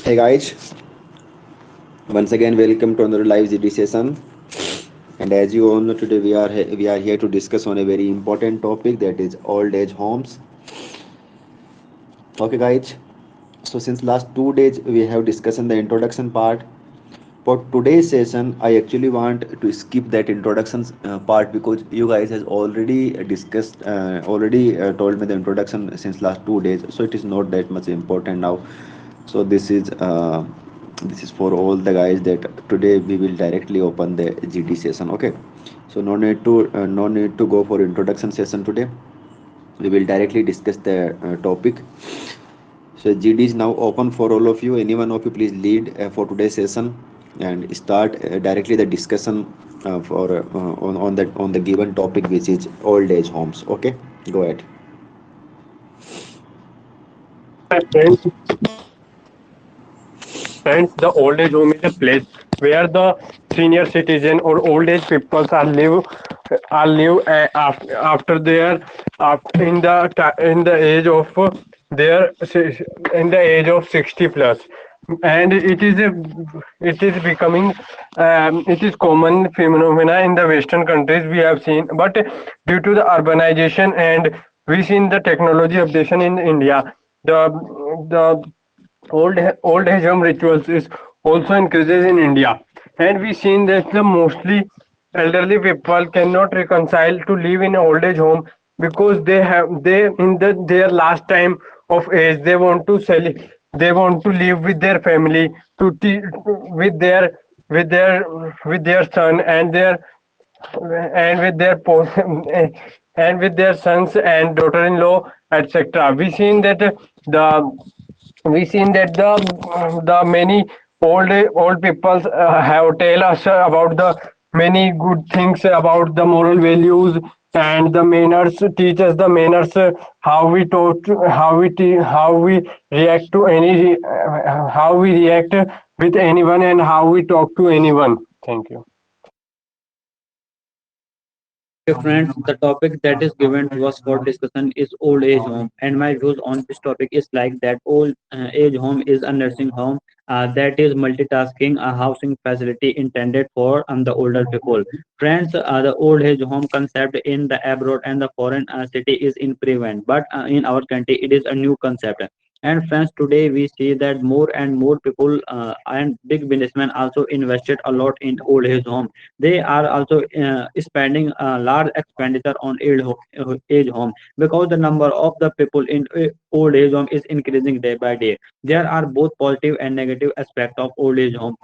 Hey guys, once again welcome to another live GD session. And as you all know, today we are here to discuss on a very important topic, that is old age homes. Okay, guys. So since last 2 days we have discussed in the introduction part. For today's session, I actually want to skip that introduction part because you guys has already told me the introduction since last 2 days. So it is not that much important now. So this is for all the guys that today we will directly open the GD session. Okay, so no need to go for introduction session today. We will directly discuss the topic. So GD is now open for all of you. Any one of you please lead for today's session and start directly the discussion for on the given topic, which is old age homes. Okay, go ahead. Friends, the old age home is a place where the senior citizen or old age people after their in the age of their in the age of 60 plus, and it is becoming it is common phenomena in the western countries we have seen, but due to the urbanization and we seen the technology updation in India, the old age home rituals is also increases in India, and we seen that the mostly elderly people cannot reconcile to live in old age home because they in their last time of age they want to live with their family with their son and with their and with their sons and daughter-in-law, etc. We seen that the many old people have tell us about the many good things about the moral values and the manners, teach us the manners, how we talk, how we react to how we react with anyone and how we talk to anyone. Thank you. Okay, friends, the topic that is given to us for discussion is old age home, and my views on this topic is like that old age home is a nursing home that is multitasking, a housing facility intended for the older people. Friends, the old age home concept in the abroad and the foreign city is in prevent, but in our country it is a new concept. And friends, today we see that more and more people and big businessmen also invested a lot in old age home. They are also spending a large expenditure on age home because the number of the people in old age home is increasing day by day. There are both positive and negative aspect of old age home.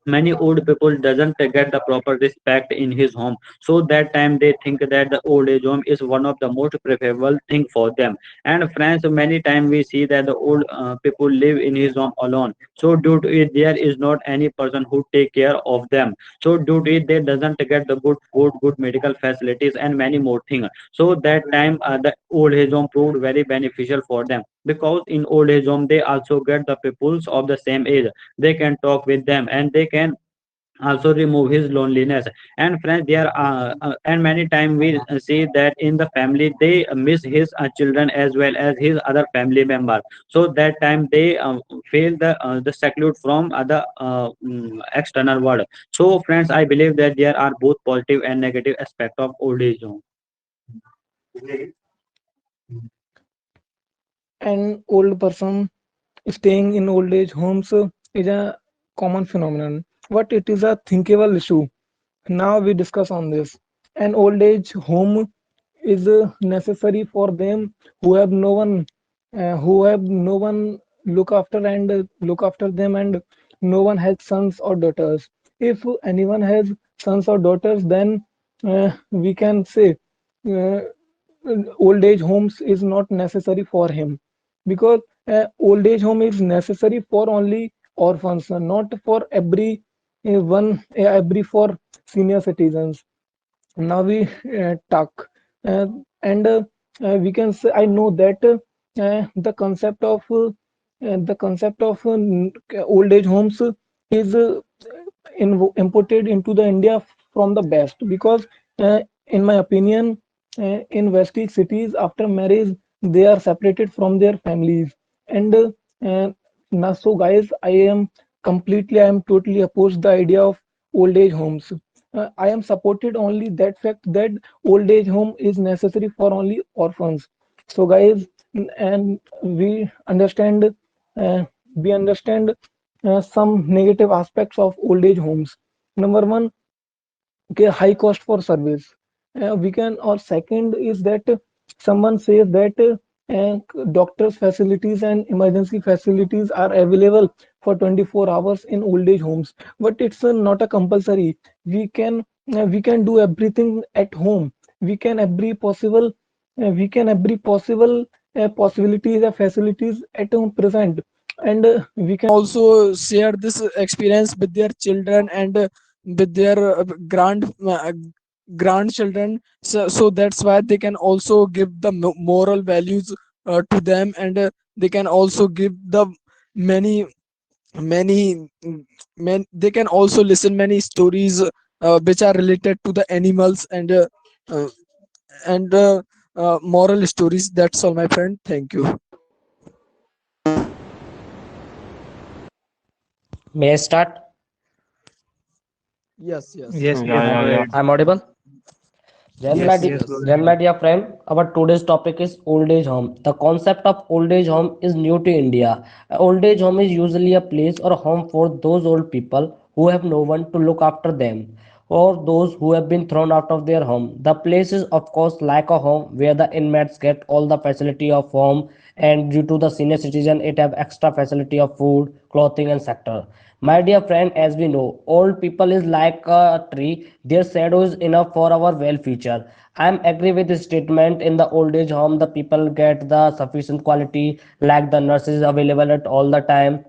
Many old people doesn't get the proper respect in his home, so that time they think that the old age home is one of the most preferable thing for them. And friends, many time we see that the old people live in his home alone, so due to it there is not any person who take care of them, so due to it they doesn't get the good food, good medical facilities and many more things. So that time the old age home proved very beneficial for them, because in old age home they also get the peoples of the same age. They can talk with them and they can also remove his loneliness. And friends, there are and many times we see that in the family they miss his children as well as his other family member, so that time they feel the seclude from other external world. So friends, I believe that there are both positive and negative aspect of old age home. An old person staying in old age homes is a common phenomenon, but it is a thinkable issue. Now we discuss on this. An old age home is necessary for them who have no one look after and look after them, and no one has sons or daughters. If anyone has sons or daughters, then we can say uh, old age homes is not necessary for him, because old age home is necessary for only orphans, not for one every for senior citizens. Now we talk, uh, and we can say I know that the concept of old age homes is imported into the India from the best, because in my opinion, in western cities after marriage they are separated from their families, and Now, so guys, I am totally opposed the idea of old age homes. I am supported only that fact that old age home is necessary for only orphans. So guys, and uh, we understand some negative aspects of old age homes. Number one, okay, high cost for service. We can, or second is that someone says that doctors facilities and emergency facilities are available for 24 hours in old age homes, but it's not a compulsory. We can do everything at home. We can we can every possible possibilities or facilities at home present, and we can also share this experience with their children and with their grandchildren, so that's why they can also give the moral values to them, and they can also give the many many they can also listen many stories which are related to the animals uh, and moral stories. That's all, my friend. Thank you. May I start? Yes, yes. Yes, Yeah, please yeah, go yeah. ahead. I'm audible. Yes, yes. Then, my dear friend, our today's topic is old age home. The concept of old age home is new to India. Old age home is usually a place or a home for those old people who have no one to look after them, or those who have been thrown out of their home. The place is, of course, like a home where the inmates get all the facility of home, and due to the senior citizen, it have extra facility of food, clothing, and sector. My dear friend, as we know, old people is like a tree. Their shadow is enough for our well future. I am agree with this statement. In the old age home, the people get the sufficient quality, like the nurses available at all the time,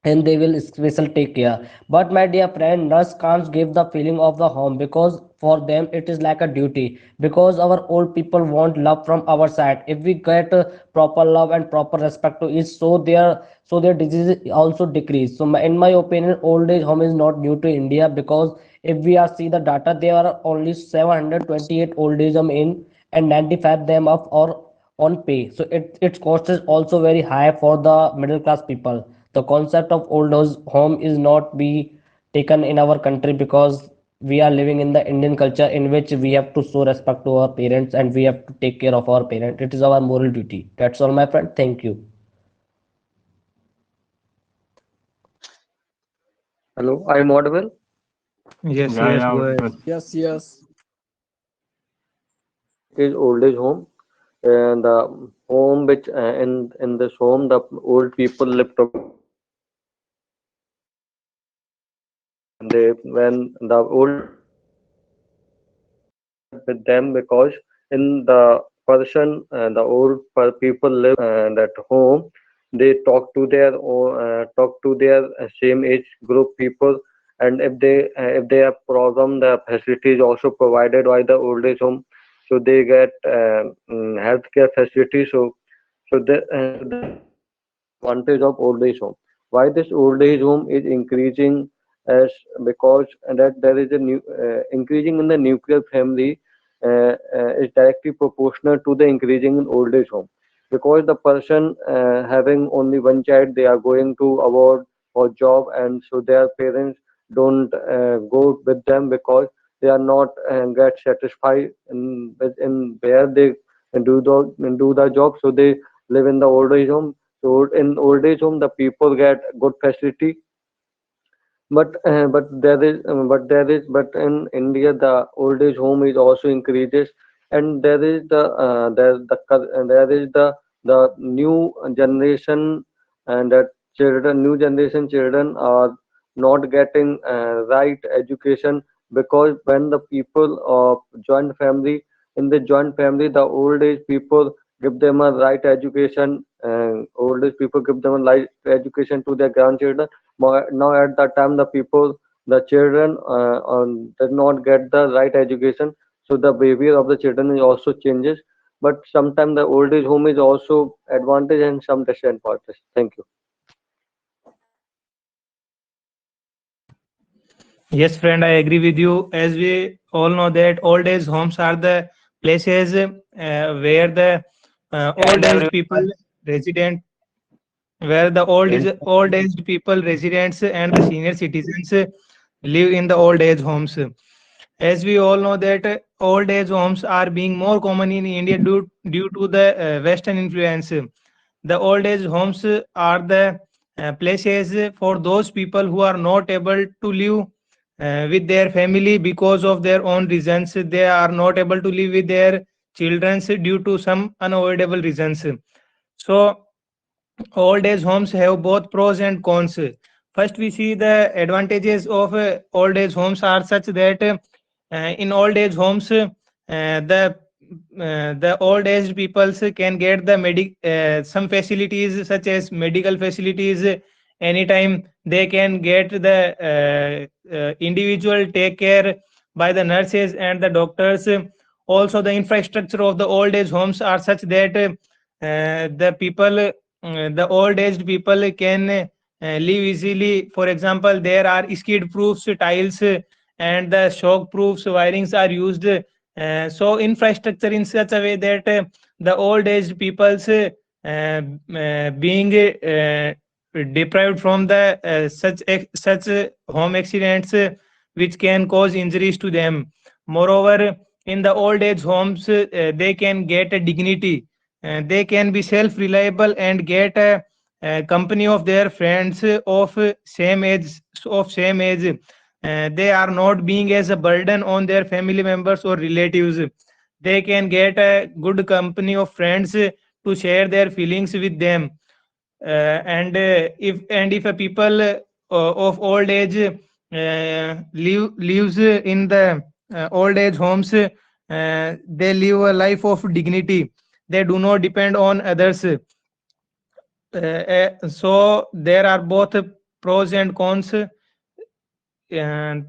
and they will special take care. But my dear friend, nurse can't give the feeling of the home, because for them it is like a duty, because our old people want love from our side. If we get proper love and proper respect to each, so their disease also decrease. So in my opinion, old age home is not new to India, because if we are see the data, there are only 728 old age home in, and 95 them of or on pay. So its cost is also very high for the middle class people. The concept of old age home is not be taken in our country, because we are living in the Indian culture, in which we have to show respect to our parents, and we have to take care of our parents. It is our moral duty. That's all, my friend. Thank you. Hello, I'm audible. Yes, Yeah, yes, yeah, go ahead. audible. Yes, yes. It is old age home, and the home which in this home the old people live together. They when the old with them, because in the person the old people live at home, they talk to their same age group people, and if they have problem, the facility is also provided by the old age home, so they get healthcare facilities. So the advantage of old age home. Why this old age home is increasing, as because that there is a new increasing in the nuclear family is directly proportional to the increasing in old age home. Because the person having only one child, they are going to abroad for job, and so their parents don't go with them, because they are not get satisfied in where they do the job, so they live in the old age home. So in old age home, the people get good facility, but in India, the old age home is also increases, and there is the new generation, and that new generation children are not getting right education, because when the people of joint family, in the joint family, the old age people give them a right education, and old age people give them a right education to their grandchildren. Now at that time, the children did not get the right education, so the behavior of the children is also changes. But sometimes the old age home is also advantage and some disadvantage. Thank you. Yes, friend, I agree with you. As we all know that old age homes are the places where the old And age everyone, people resident. where the And old aged people, residents, and the senior citizens live in the old age homes. As we all know that old age homes are being more common in India due to the Western influence. The old age homes are the places for those people who are not able to live with their family because of their own reasons. They are not able to live with their children due to some unavoidable reasons. So old age homes have both pros and cons. First, we see the advantages of old age homes are such that in old age homes, the old aged peoples can get the some facilities such as medical facilities anytime. They can get the individual take care by the nurses and the doctors. Also, the infrastructure of the old age homes are such that the people the old aged people can live easily. For example, there are skid proofs tiles and the shock proofs wirings are used. So infrastructure in such a way that the old aged people's being deprived from the such home accidents which can cause injuries to them. Moreover, in the old age homes, they can get a dignity. They can be self-reliable and get a company of their friends of same age. They are not being as a burden on their family members or relatives. They can get a good company of friends to share their feelings with them. If a people of old age lives in the old age homes, they live a life of dignity. They do not depend on others. So there are both pros and cons, and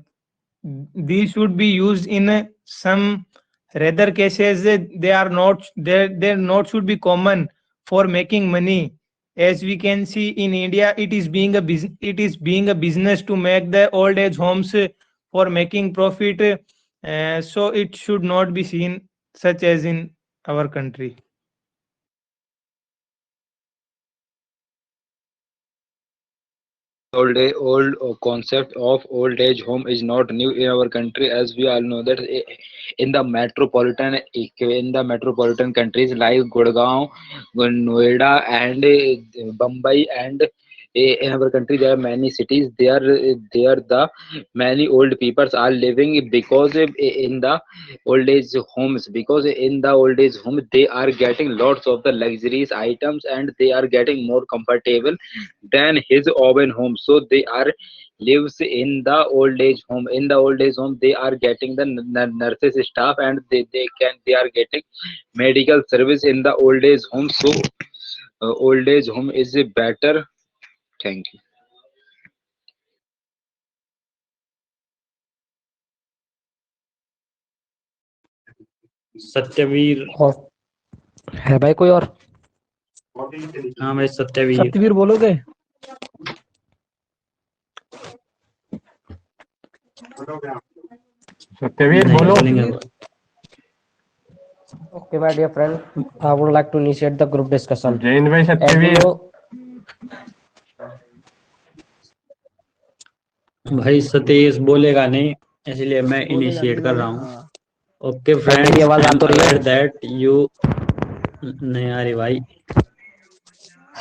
these should be used in some rather cases. They are not they not should be common for making money. As we can see in India, it is being a business to make the old age homes for making profit. So it should not be seen such as in our country. Old concept of old age home is not new in our country, as we all know that in the metropolitan countries like Gurgaon, Noida, and Mumbai, and in our country there are many cities. There the many old people are living because in the old age homes, because in the old age home they are getting lots of the luxuries items, and they are getting more comfortable than his own home. So they are lives in the old age home. In the old age home they are getting the nurses staff, and they are getting medical service in the old age home. So old age home is better. Thank you. Satyavir. और है भाई कोई और? हाँ भाई सत्यवीर। सत्यवीर बोलोगे? सत्यवीर नहीं बोलो। बोलेंगे। Okay, my dear friend, I would like to initiate the group discussion. Jain भाई As you सत्यवीर। know, भाई सतीश बोलेगा नहीं, इसलिए मैं इनिशिएट कर रहा हूँ। ओके भाई मेरी फ्रेंड्स, आवाज आई आ एम तो रही अवेयर है? दैट यू नहीं आ रही भाई।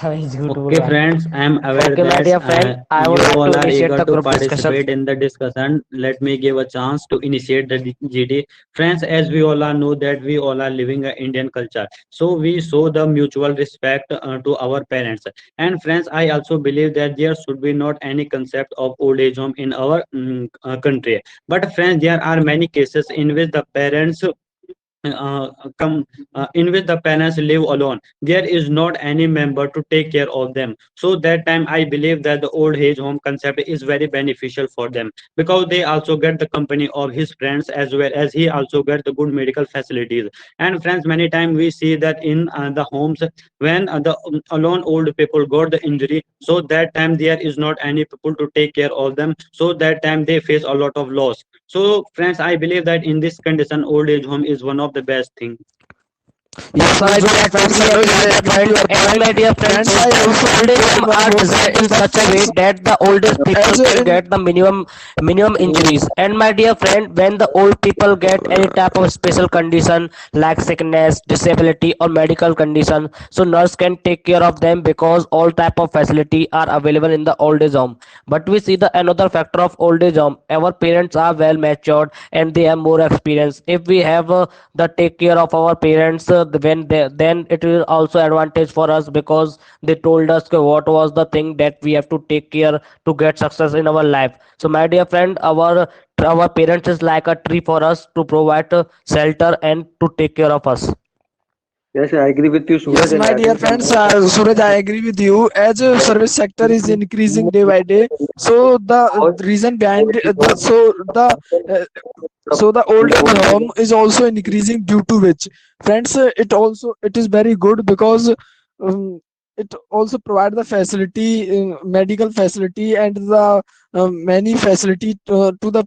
भाई झूठ बोल Okay, रहा है। friends, I am aware Okay, my that dear friend, I would you like all to are initiate eager the to group discussion. participate in the discussion. Let me give a chance to initiate the GD. Friends, as we all are know that we all are living an Indian culture, so we show the mutual respect to our parents. And friends, I also believe that there should be not any concept of old age home in our country. But friends, there are many cases in which the parents uh, come in which the parents live alone. There is not any member to take care of them. So that time I believe that the old age home concept is very beneficial for them, because they also get the company of his friends, as well as he also get the good medical facilities. And friends, many times we see that in the homes, when the alone old people got the injury, so that time there is not any people to take care of them, so that time they face a lot of loss. So friends, I believe that in this condition, old age home is one of the best thing. Yes, my So dear friends, Suraj, I my agree with friend, your and my point. dear friends, Friends, I also old want age to add home one are more designed point in is that such a way friends, that the oldest people as can in get the minimum injuries. And my dear friend, when the old people get any type of special condition like sickness, disability, or medical condition, so nurse can take care of them because all type of facility are available in the old age home. But we see the another factor of old age home. Our parents are well matured and they have more experience. If we have the take care of our parents when they, then it is also advantage for us because they told us what was the thing that we have to take care to get success in our life. So my dear friend, our parents is like a tree for us to provide shelter and to take care of us. Yes, I agree with you, yes, Suraj, and my dear adding some friends, more points. Suraj, I agree with you. As a service sector is increasing day by day, so the reason behind uh, so the old age home is also increasing, due to which, friends, it is very good because um, it also provide the facility, medical facility, and the many facility to the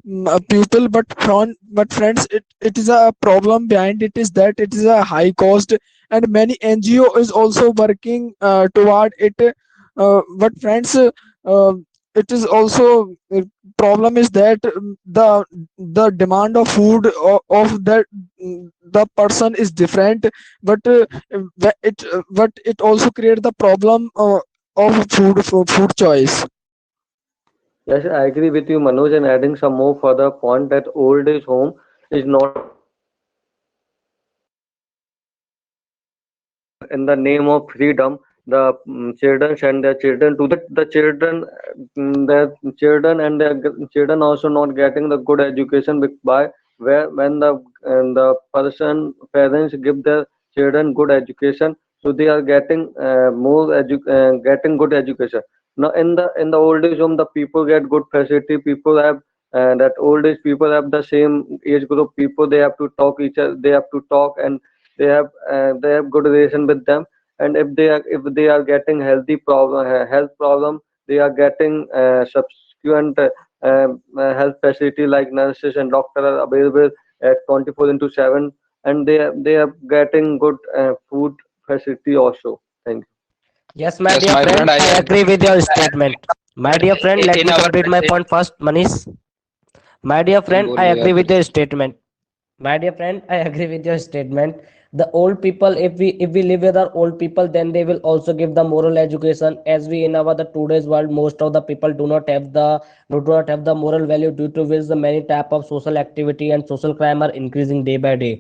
people. But friends, it is a problem behind it is that it is a high cost, and many NGO is also working toward it. But friends, it is also problem is that the demand of food of that the person is different, but but it also create the problem of food choice. Yes, I agree with you, Manoj, and adding some more further point that old age home is not in the name of freedom. The children send their children to the children, their children and their children also not getting the good education by where when the person parents give their children good education, so they are getting getting good education. Now in the old age home, the people get good facility. People have that old age people have the same age group people. They have to talk each other. They have to talk, and they have good relation with them. And if they are getting health problem, they are getting subsequent health facility like nurses and doctor are available at 24 into 7, and they are getting good food facility also. Thank Yes, my Yes, dear my friend, friend, I I agree agree with your statement. My that dear friend, let in me our complete my point first, Manish. My dear friend, I बोलिए agree आप with फिर your से statement. My dear friend, I agree with your statement. The old people, if we live with our old people, then they will also give the moral education. As we in our the today's world, most of the people do not have the moral value, due to which the many type of social activity and social crime are increasing day by day.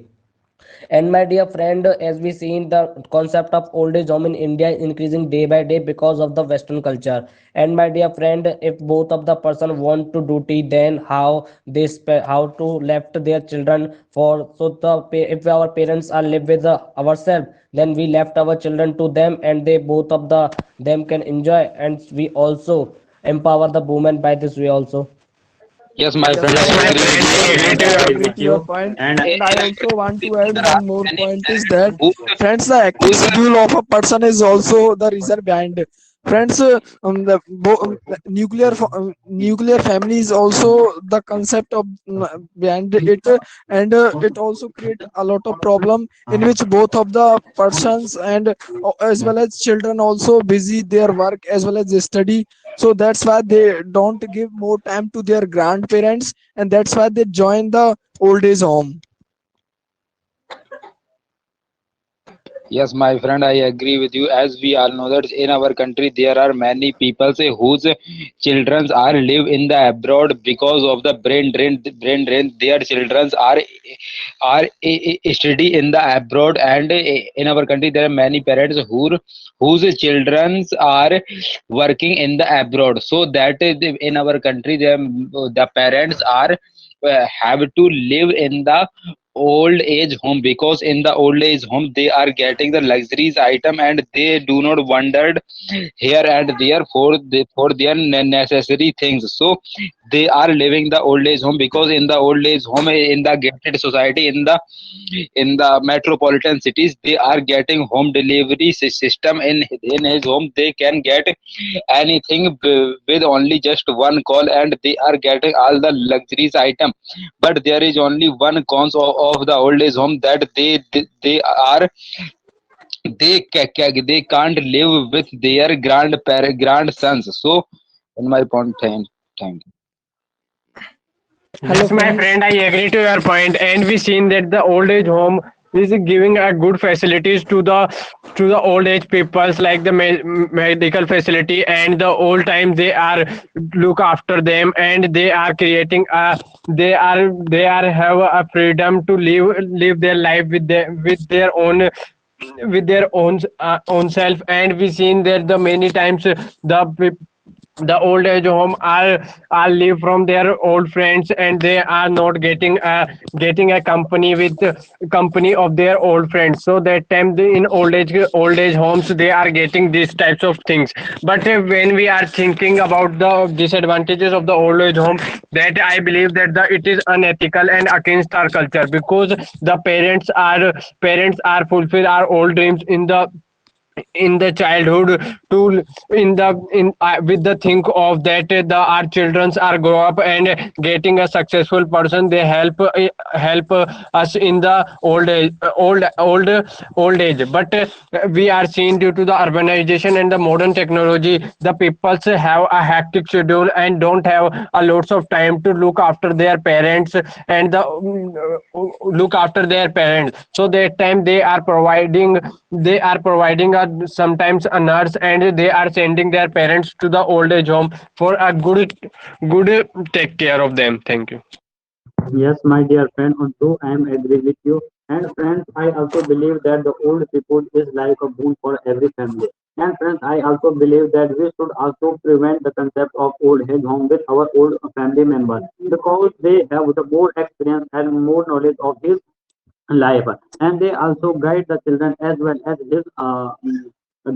And my dear friend, as we see in the concept of old age home in India is increasing day by day because of the Western culture. And my dear friend, if both of the person want to duty, then how to left their children for, so if our parents are live with ourselves, then we left our children to them, and they both of them can enjoy, and we also empower the women by this way also. yes my Yes, friend, my I dear agree with friends, you. And I I agree agree with to your you. point, And and I In our also want country to add there are one more many point is parents that, who friends, the active whose schedule of a person is also the reason behind it. Friends, nuclear family is also the concept of behind it, and it also create a lot of problem in which both of the persons and as well as children also busy their work as well as they study. So that's why they don't give more time to their grandparents, and that's why they join the old age home. Yes, my friend, I agree with you. As we all know that in our country there are many people say, whose children are live in the abroad because of the brain drain. Brain drain. Their children are study in the abroad, and in our country there are many parents whose children are working in the abroad. So that in our country the parents are have to live in the old age home, because in the old age home they are getting the luxuries item, and they do not wander here and there for their necessary things. So they are living the old age home, because in the old age home, in the gated society, in the metropolitan cities, they are getting home delivery system. In his home they can get anything with only just one call, and they are getting all the luxuries item. But there is only one cons of the old age home, that they are they can't live with their grandsons. So in my point, thank you. Hello Yes, my friends. friend, I agree to your point, and we seen that the old age home is giving a good facilities to the old age peoples, like the medical facility, and the old time they are look after them, and they are creating a they are have a freedom to live their life with their own self. And we seen that the many times the old age home are live from their old friends, and they are not getting a company with company of their old friends. So that time in old age homes they are getting these types of things. But when we are thinking about the disadvantages of the old age home, that I believe that it is unethical and against our culture, because the parents are fulfill our old dreams in the childhood to in the in with the think of that our childrens are grow up and getting a successful person. They help us in the old age. But we are seeing, due to the urbanization and the modern technology, the people have a hectic schedule and don't have a lots of time to look after their parents and look after their parents. So that time they are providing sometimes a nurse, and they are sending their parents to the old age home for a good take care of them. Thank you. Yes, my dear friend, also I am agree with you. And friends, I also believe that the old people is like a boon for every family. And friends, I also believe that we should also prevent the concept of old age home with our old family members, because they have the more experience and more knowledge of his life, and they also guide the children as well as his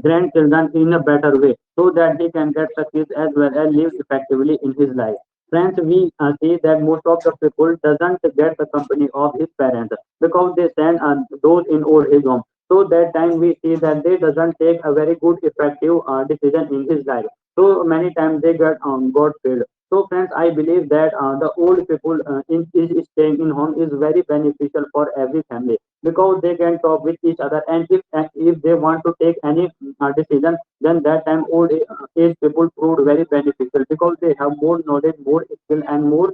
grandchildren in a better way, so that he can get success as well as live effectively in his life. Friends, we see that most of the people doesn't get the company of his parents, because they send those in old age home. So that time we see that they doesn't take a very good effective decision in his life. So many times they get got failed. So friends, I believe that the old people is staying in home is very beneficial for every family, because they can talk with each other, and if they want to take any decision, then that time age people proved very beneficial, because they have more knowledge, more skill, and more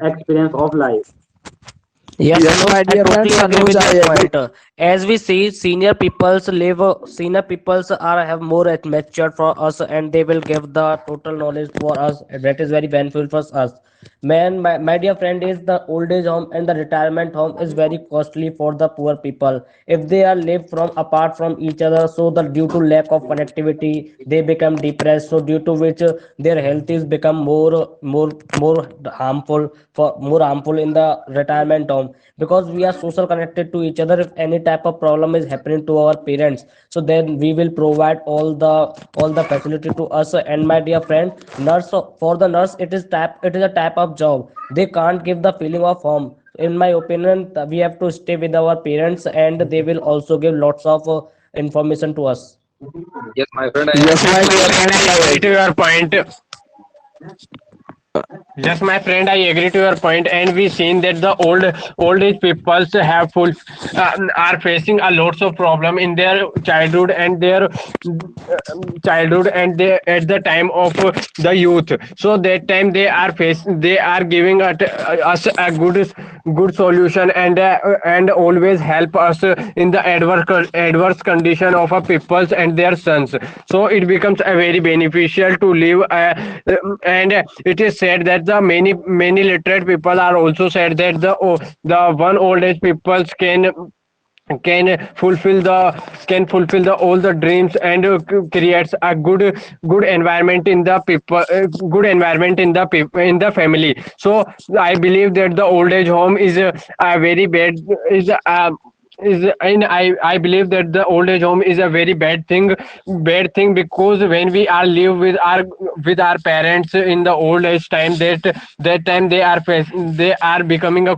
experience of life. Yes, Yes, Anuj, my I dear friend totally agree Anuj, with your I agree. point. As we see, senior peoples are have more mature for us, and they will give the total knowledge for us. That is very beneficial for us. Man, my dear friend, is the old age home and the retirement home is very costly for the poor people. If they are live from apart from each other, so the due to lack of connectivity, they become depressed. So due to which their health is become more harmful in the retirement home, because we are social connected to each other. If any type of problem is happening to our parents, so then we will provide all the facility to us. And my dear friend, nurse, for the nurse, it is a type of job. They can't give the feeling of home. In my opinion, we have to stay with our parents, and they will also give lots of information to us. Yes, my friend, I Yes, agree Yes, my to my dear your friend, friend, I I agree to agree. your point. Yes, my friend, I agree to your point, and we seen that the old age people have full are facing a lots of problem in their childhood, and they at the time of the youth. So that time they are giving us a good solution, and always help us in the adverse condition of a peoples and their sons. So it becomes a very beneficial to live, and it is said that the many literate people are also said that the one old age peoples can fulfill the all the dreams, and creates a good environment in the people, good environment in the people in the family. So I believe that the old age home is a very bad is is, and I believe that the old age home is a very bad thing, because when we are live with our parents in the old age time, that time they are becoming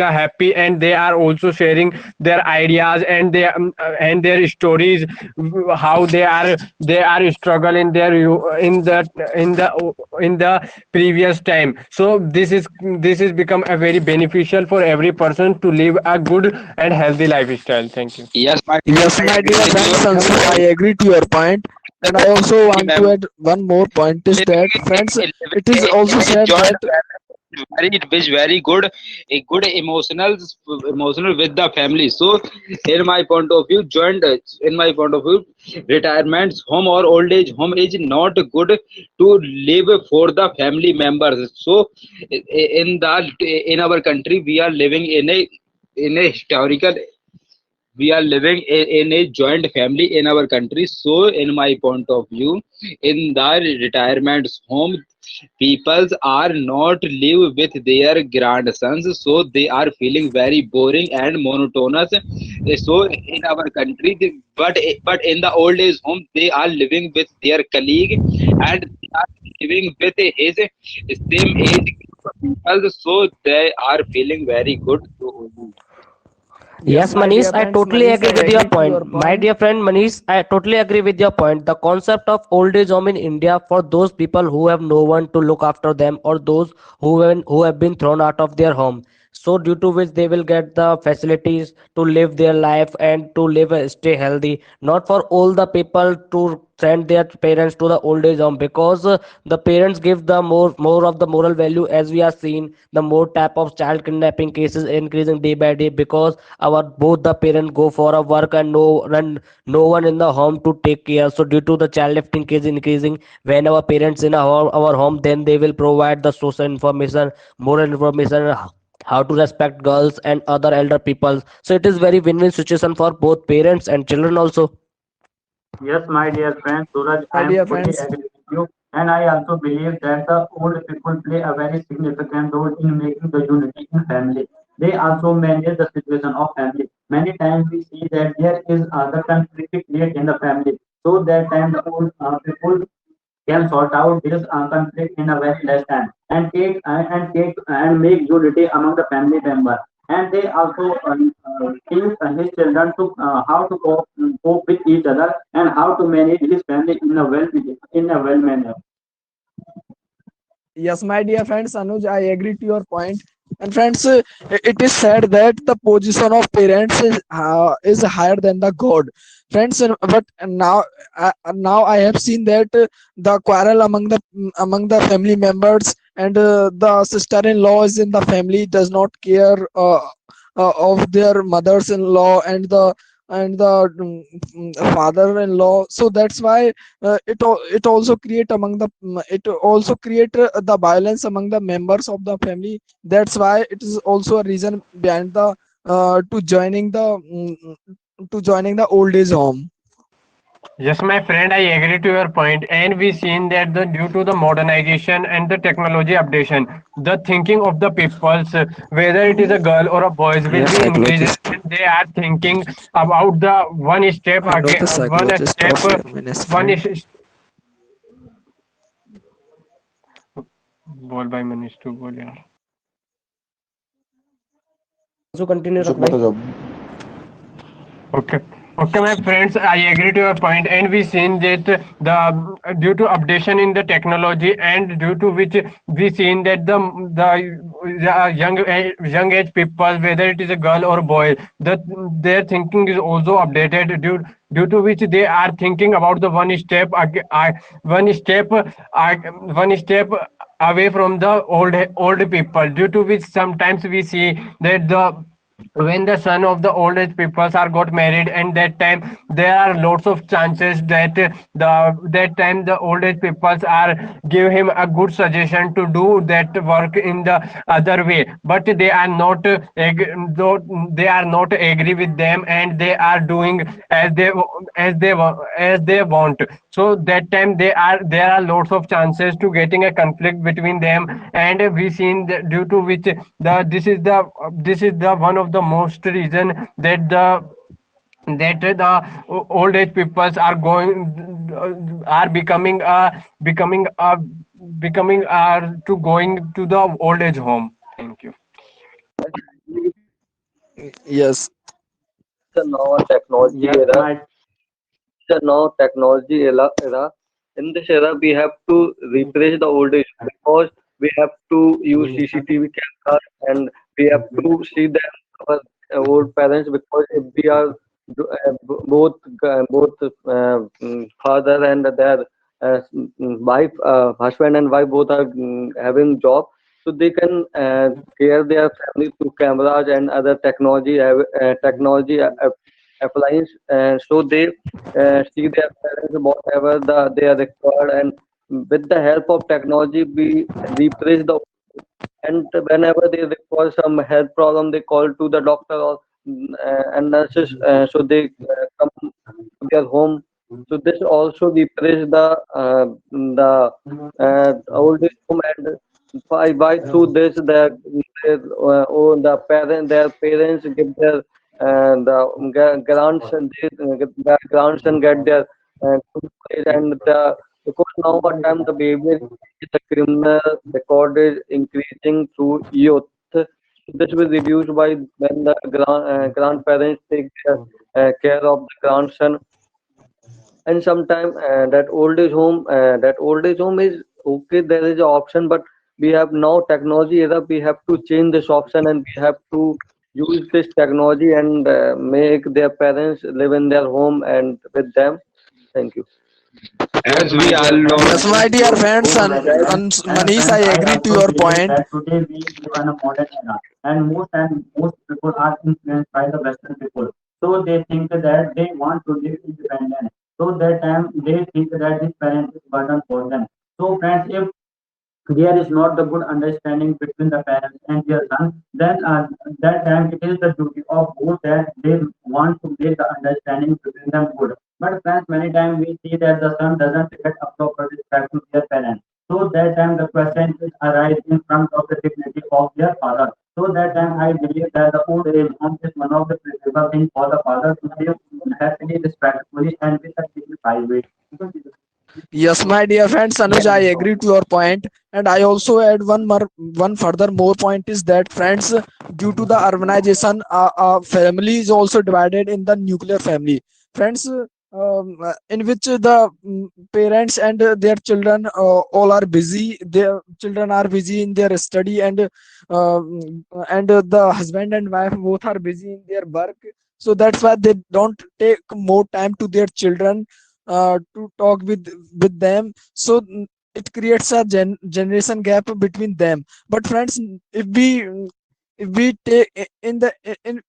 a happy, and they are also sharing their ideas and their stories, how they are struggle in their in the previous time. So this is become a very beneficial for every person to live a good and healthy lifestyle. Thank you. Yes, my dear, Yes, I my agree dear with friends, you. Sansu, I agree to your point, and I also want to Mem- add one more point is that, friends, it is living also in a said joint that family is very good, a good emotional with the family. So in my point of view, in my point of view, retirement home or old age home is not good to live for the family members. So in our country we are living in a historical, we are living in a joint family in our country. So in my point of view, in the retirement home, peoples are not live with their grandsons, so they are feeling very boring and monotonous. So in our country, but in the old age home they are living with their colleague, and they are living with his same age group of people, so they are feeling very good. yes, Yes, my Manish, dear I friends, totally Manish, agree I with your agree to point. your My point. dear friend Manish, I totally agree with your point. The concept of old age home in India for those people who have no one to look after them, or those who have been thrown out of their home. So due to which they will get the facilities to live their life and to live stay healthy. Not for all the people to send their parents to the old age home, because the parents give the more of the moral value, as we are seeing the more type of child kidnapping cases increasing day by day, because our both the parents go for a work, and no one in the home to take care. So due to the child lifting case increasing, when our parents in our home, then they will provide the social information, moral information, how to respect girls and other elder people. So it is very win-win situation for both parents and children also. Yes, my dear friend Suraj, My I am dear fully friends, agree with you, and I also believe that the old people play a very significant role in making the unity in family. They also manage the situation of family. Many times we see that there is the conflict created in the family. So that time the old people can sort out this conflict in a very less time, and make unity among the family members. And they also teach his children to how to cope with each other, and how to manage his family in a well manner. yes, my dear friends, Anuj, I agree to your point. And friends, it is said that the position of parents is higher than the God. Friends, but now I have seen that the quarrel among the family members, and the sister-in-law is in the family does not care of their mothers-in-law, and the father-in-law. So that's why it also create among the it also create the violence among the members of the family. That's why it is also a reason behind the to joining the old age home. Yes, my friend, I agree to your point, and we seen that the due to the modernization and the technology updation, the thinking of the peoples, whether it is a girl or a boys, will Yes, be increased, psychologist. and they are thinking about the one step I know again, the one psychologist step, of your menace one friend. is. बोल भाई मनीष तू बोल यार. So continue, Ashok Rakbhai. बता जाओ. Okay. Okay, my friends, I agree to your point, and we seen that the due to updation in the technology, and due to which we seen that the young age people, whether it is a girl or boy, that their thinking is also updated, due to which they are thinking about the one step one step away from the old people, due to which sometimes we see that the when the son of the old age peoples are got married, and that time there are lots of chances that that time the old age peoples are give him a good suggestion to do that work in the other way, but they are not they are not agree with them, and they are doing as they want. So that time there are lots of chances to getting a conflict between them, and we seen that due to which the this is the one of of the most reason that the old age peoples are are becoming to going to the old age home. Thank you. Yes. The now technology Yes, era. my The now technology era. In this era, we have to replace the old age because we have to use CCTV cameras and we have to see that our old parents because if we are both father and their wife, husband and wife both are having job, so they can care their family through cameras and other technology appliance, so they see their parents whatever they are required, and with the help of technology we replace the, and whenever they require some health problem they call to the doctor or and nurses, so they come to their home. So this also replace the old age home, and by through this their parents give their grants, and they get their grants and get their good grades, and because now what time the behavior the criminal record is increasing through youth. This will reduce by when the grandparents take care of the grandson, and sometime that old age home is okay. There is an option, but we have now technology era. We have to change this option, and we have to use this technology and make their parents live in their home and with them. Thank you. Yes, As my we all dear know, friends, Yes, my dear home friends, home value. and And Manish, I friends, I agree to also your believe point. that today we live in a modern era, and most people are influenced by the Western people. So they think that they want to live independent. So that time they think that this parent is burden for them. So friends, if there is not the good understanding between the parents and their son, then that time it is the duty of both that they want to make the understanding between them good. But friends, many times we see that the son doesn't get a proper respect to their parents. So that time the question is arise in front of the dignity of their father. So that time I believe that the old age home is one of the preferable things for the father to live happily, respectfully, and with a dignified way. Yes, my dear friends, Anuj, I agree to your point, and I also add one further more point is that friends, due to the urbanization, family is also divided in the nuclear family. Friends, in which the parents and their children all are busy. Their children are busy in their study, and the husband and wife both are busy in their work. So that's why they don't take more time to their children to talk with them. So it creates a generation gap between them. But friends, if we take in the in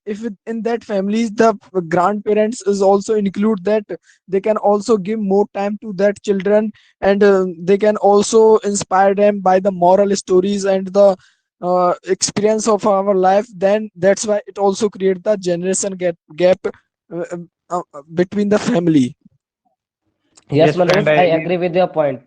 if in that families the grandparents is also include, that they can also give more time to that children, and they can also inspire them by the moral stories and the experience of our life. Then that's why it also create the generation gap between the family. Yes, Yes, friend, Manoj, I I agree. agree with your point.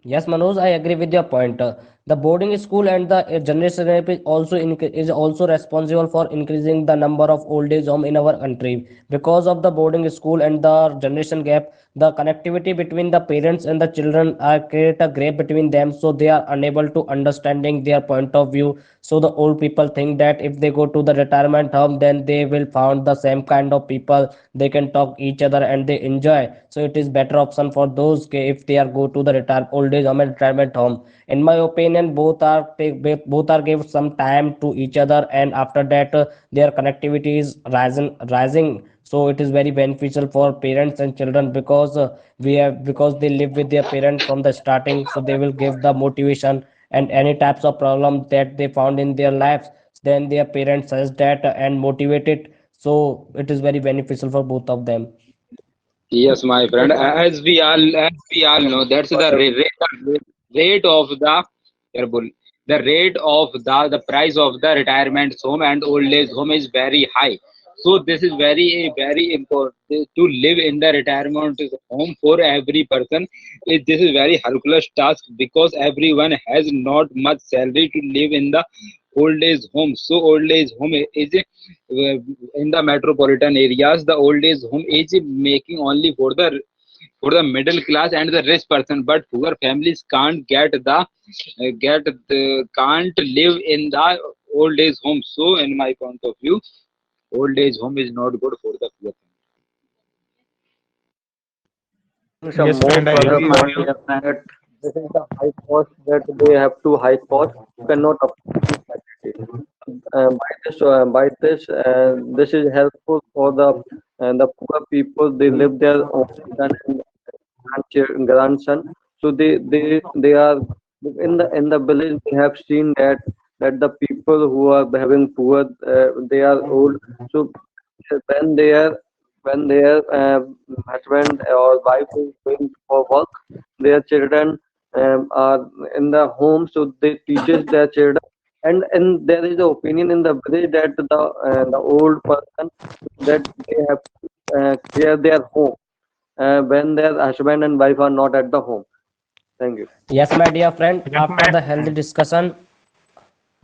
Yes, Manoj, I agree with your point. The boarding school and the generation gap is also responsible for increasing the number of old age home in our country. Because of the boarding school and the generation gap, the connectivity between the parents and the children create a gap between them, so they are unable to understanding their point of view. So the old people think that if they go to the retirement home, then they will found the same kind of people. They can talk each other and they enjoy. So it is better option for those if they are go to the retire old age home and retirement home. In my opinion, both are give some time to each other, and after that their connectivity is rising. So it is very beneficial for parents and children, because because they live with their parents from the starting, so they will give the motivation, and any types of problem that they found in their lives, then their parents says that and motivate it. So it is very beneficial for both of them. yes, my friend. As we all know, that's the rate of the careful. The rate of the price of the retirement home and old age home is very high. So this is very important to live in the retirement home for every person. This is very Hercules task because everyone has not much salary to live in the old age home. So old age home is in the metropolitan areas. The old age home is making only for the middle class and the rich person, but poor families can't can't live in the old age home. So in my point of view, old age home is not good for the poor. Some Yes, more friend, I Yes, further agree my with point you. dear friend. that this is the high cost that they have to high cost, cannot afford these facilities. This is helpful for the poor people. They live their own son and grandson. So they are in the village. We have seen that the people who are having poor, they are old. So when their when their husband or wife is going for work, their children are in the home, so they teaches their children. And there is the opinion in the village that the old person that they have to clear their home when their husband and wife are not at the home. Thank you. Yes, my dear friend, Yes, after my the healthy friend. discussion,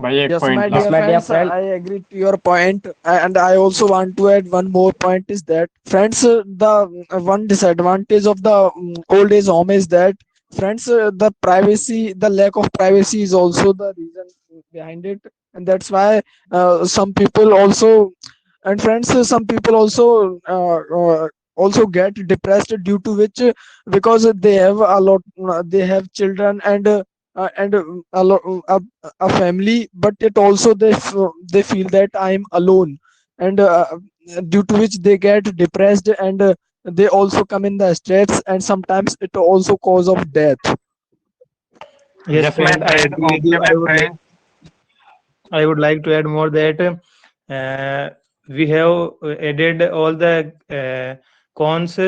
भाई एक Yes, point my था. yes, dear my dear friends, friend, I agree to your point, and I also want to add one more point is that, friends, the one disadvantage of the old age home is that, friends, the privacy, the lack of privacy is also the reason behind it, and that's why some people also, and friends, some people also get depressed due to which, because they have a lot, they have children and a lot a family, but it also they feel that I'm alone, and due to which they get depressed, and they also come in the stress, and sometimes it also cause of death. Yes, Yes, my friend, I friend. agree with Okay, you. my friend. I would like to add more that we have added all the cons,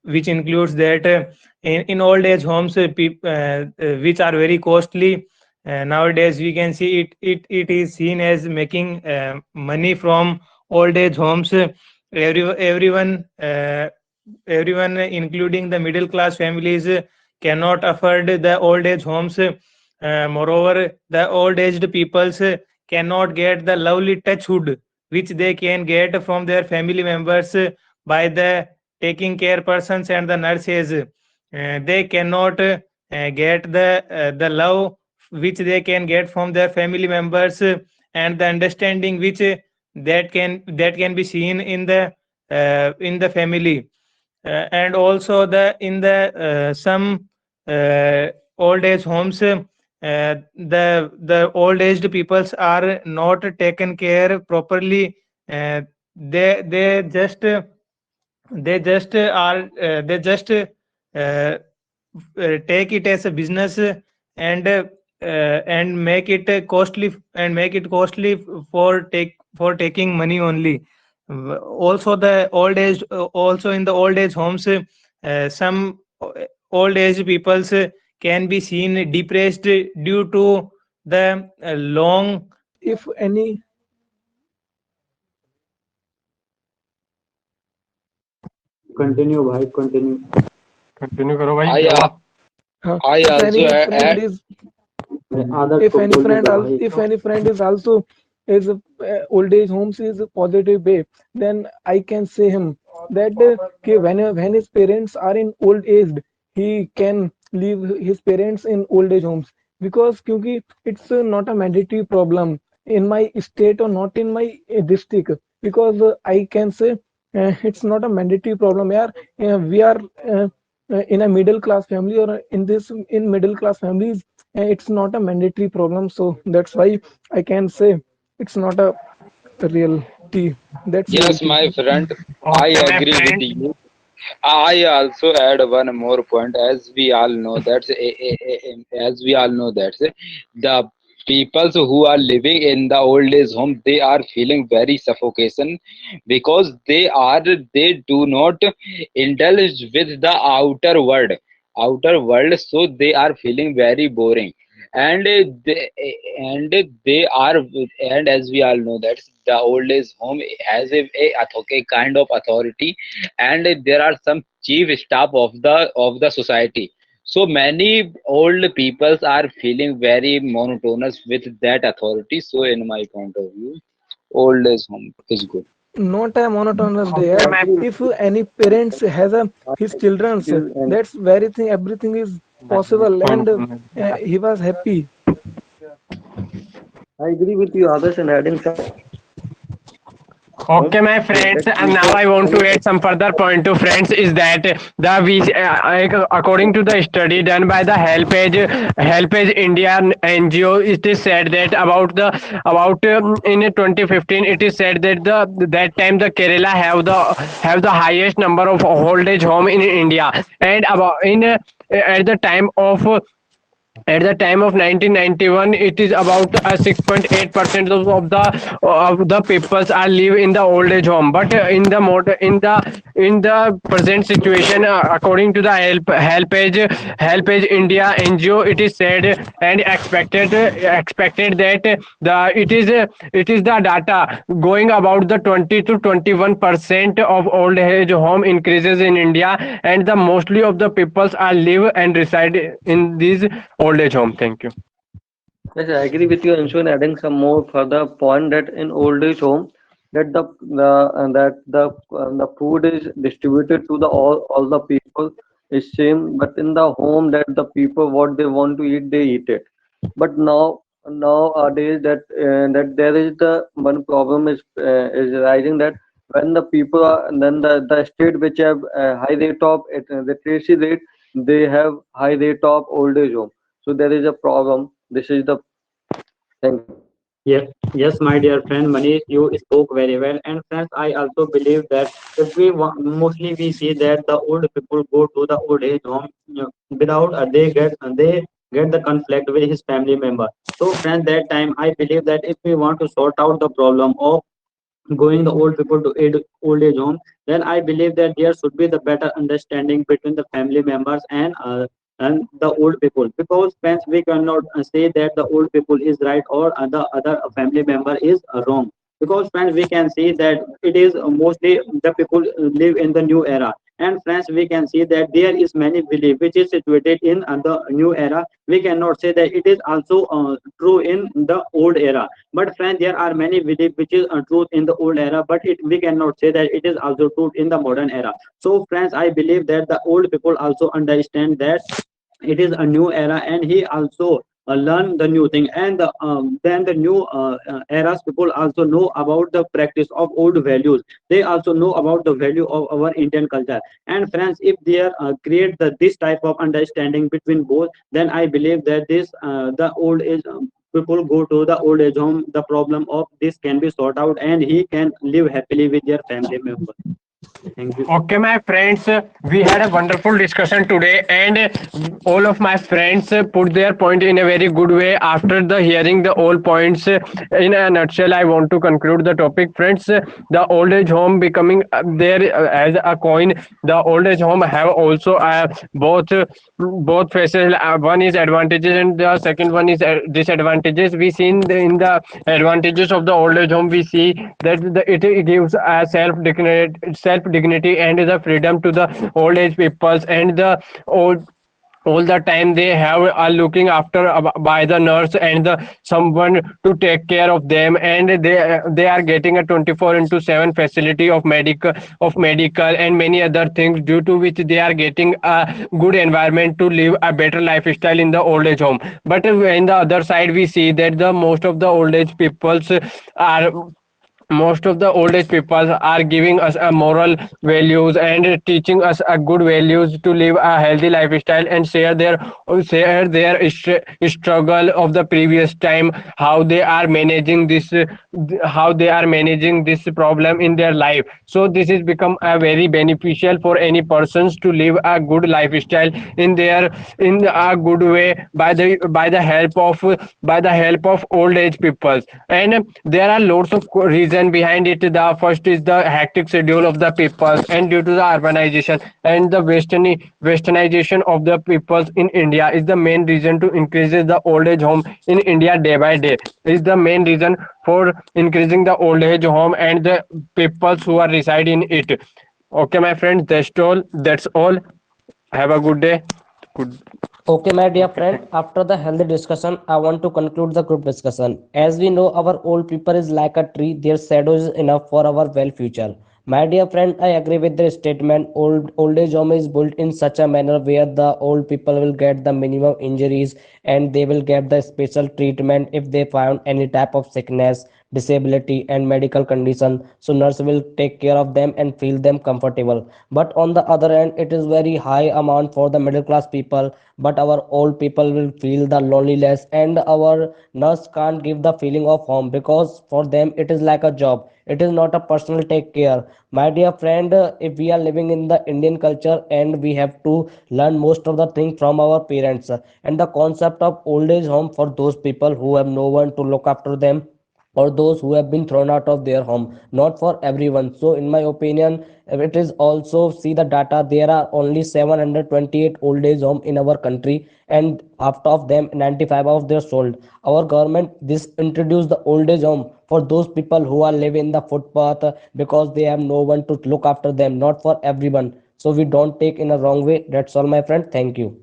which includes that in old age homes, which are very costly. Nowadays, we can see it is seen as making money from old age homes. Everyone, including the middle class families, cannot afford the old age homes. Moreover, the old aged peoples cannot get the lovely touchwood which they can get from their family members by the taking care persons and the nurses. They cannot get the love which they can get from their family members, and the understanding which that can be seen in the family. And also the in the some old age homes, the old aged peoples are not taken care properly. They just they just take it as a business, and make it costly for taking money only. Also the old age also in the old age homes, some old age peoples can be seen depressed due to the long. If any, Continue, bhai, continue. Continue करो भाई, I क्या हुआ? I if also any friend add. is आदत if को any बोलने friend दो भाई. if any friend is also is old age homes is a positive way, then I can say him that okay, when his parents are in old age, he can leave his parents in old age homes, because kyunki it's not a mandatory problem in my state or not in my district, because I can say it's not a mandatory problem. Yeah, we are in a middle class family, or in middle class families, it's not a mandatory problem, so that's why I can say it's not a reality. That's Yes, reality. my friend, I Okay, my agree with friend. you. I also add one more point. As we all know that as we all know that the people who are living in the old age home, they are feeling very suffocation, because they do not indulge with the outer world, so they are feeling very boring. And they are, and as we all know that the old age home has a kind of authority, and there are some chief staff of the society. So many old peoples are feeling very monotonous with that authority. So in my point of view, old age home is good. Not a monotonous Okay, there. my If any parents has a his children's, that's very thing. Everything is possible, and he was happy. I agree with you, others, and adding some Okay, my that friends, and now people I want to add some further point to friends is that according to the study done by the Helpage India NGO, it is said that about in 2015, it is said that that time the Kerala have the highest number of old age home in India, and about in at the time of 1991, it is about 6.8% of the peoples are live in the old age home. But in the present situation, according to the Helpage India NGO, it is said and expected that it is the data going about the 20 to 21% of old age home increases in India, and the mostly of the peoples are live and reside in these old age home. Thank you. Yes, I agree with you, Anshu, and adding some more further point that in old age home, that the food is distributed to the all the people is same, but in the home that the people what they want to eat they eat it. But nowadays that there is the one problem is rising that when the people are then the state which have high rate of literacy rate, they have high rate of old age home. So there is a problem. This is the thing. Yes, yes, my dear friend Manish, you spoke very well. And friends, I also believe that if mostly we see that the old people go to the old age home, without they get the conflict with his family member. So friends, that time I believe that if we want to sort out the problem of going the old people to old age home, then I believe that there should be the better understanding between the family members and the old people, because friends, we cannot say that the old people is right or the other family member is wrong, because friends, we can see that it is mostly the people live in the new era. And friends, we can see that there is many belief which is situated in the new era. We cannot say that it is also true in the old era. But friends, there are many belief which is truth in the old era, but we cannot say that it is also truth in the modern era. So friends, I believe that the old people also understand that it is a new era, and he also learn the new thing. And then the new eras people also know about the practice of old values. They also know about the value of our Indian culture. And friends, if they create this type of understanding between both, then I believe that this the old age people go to the old age home, the problem of this can be sorted out, and he can live happily with their family member. Thank you. Okay, my friends, we had a wonderful discussion today, and all of my friends put their point in a very good way. After the hearing the all points, in a nutshell, I want to conclude the topic, friends. The old age home becoming there as a coin. The old age home have also both faces. One is advantages, and the second one is disadvantages. We see in the advantages of the old age home, we see that it gives a self dignity and the freedom to the old age peoples, and the old all the time they have are looking after by the nurse and the someone to take care of them, and they are getting a 24 into 7 facility of medical and many other things, due to which they are getting a good environment to live a better lifestyle in the old age home. But in the other side, we see that the most of the old age peoples are most of the old age people are giving us a moral values and teaching us a good values to live a healthy lifestyle, and share their struggle of the previous time, how they are managing this problem in their life. So this has become a very beneficial for any persons to live a good lifestyle in a good way by the help of old age people. And there are lots of reason behind it. The first is the hectic schedule of the people, and due to the urbanization and the westernization of the peoples in India is the main reason to increase the old age home in India day by day, is the main reason for increasing the old age home and the peoples who are reside in it. Okay, my friends, that's all. Have a good day. Good. Okay, my dear Okay. friend, after the healthy discussion, I want to conclude the group discussion. As we know, our old people is like a tree, their shadow is enough for our well future. My dear friend, I agree with the statement. Old age home is built in such a manner where the old people will get the minimum injuries and they will get the special treatment if they found any type of sickness, disability, and medical condition. So nurse will take care of them and feel them comfortable. But on the other hand, it is very high amount for the middle class people, but our old people will feel the loneliness and our nurse can't give the feeling of home because for them it is like a job, it is not a personal take care. My dear friend, if we are living in the Indian culture and we have to learn most of the things from our parents, and the concept of old age home for those people who have no one to look after them or those who have been thrown out of their home, not for everyone. So in my opinion, it is also see the data, there are only 728 old age home in our country, and after of them 95 of their sold. Our government this introduced the old age home for those people who are living in the footpath, because they have no one to look after them, not for everyone. So we don't take in a wrong way. That's all, my friend. Thank you.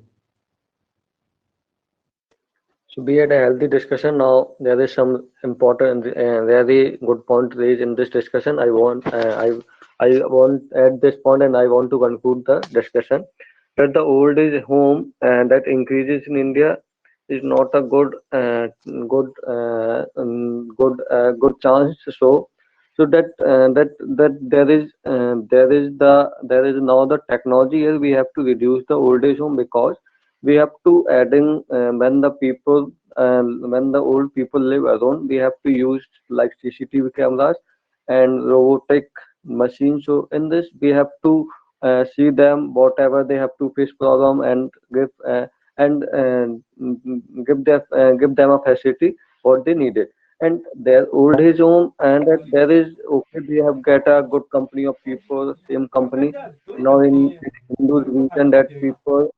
So we had a healthy discussion. Now there is some important, very good point raised in this discussion. I want at this point, and I want to conclude the discussion that the old age home that increases in India is not a good chance. So that there is now the technology here. We have to reduce the old age home because we have to add in when the old people live alone, we have to use like CCTV cameras and robotic machines. So in this we have to see them whatever they have to face problem and give them a facility what they needed. And their old age home, and that there is okay, they have get a good company of people, same company. Now in Hindu religion, that people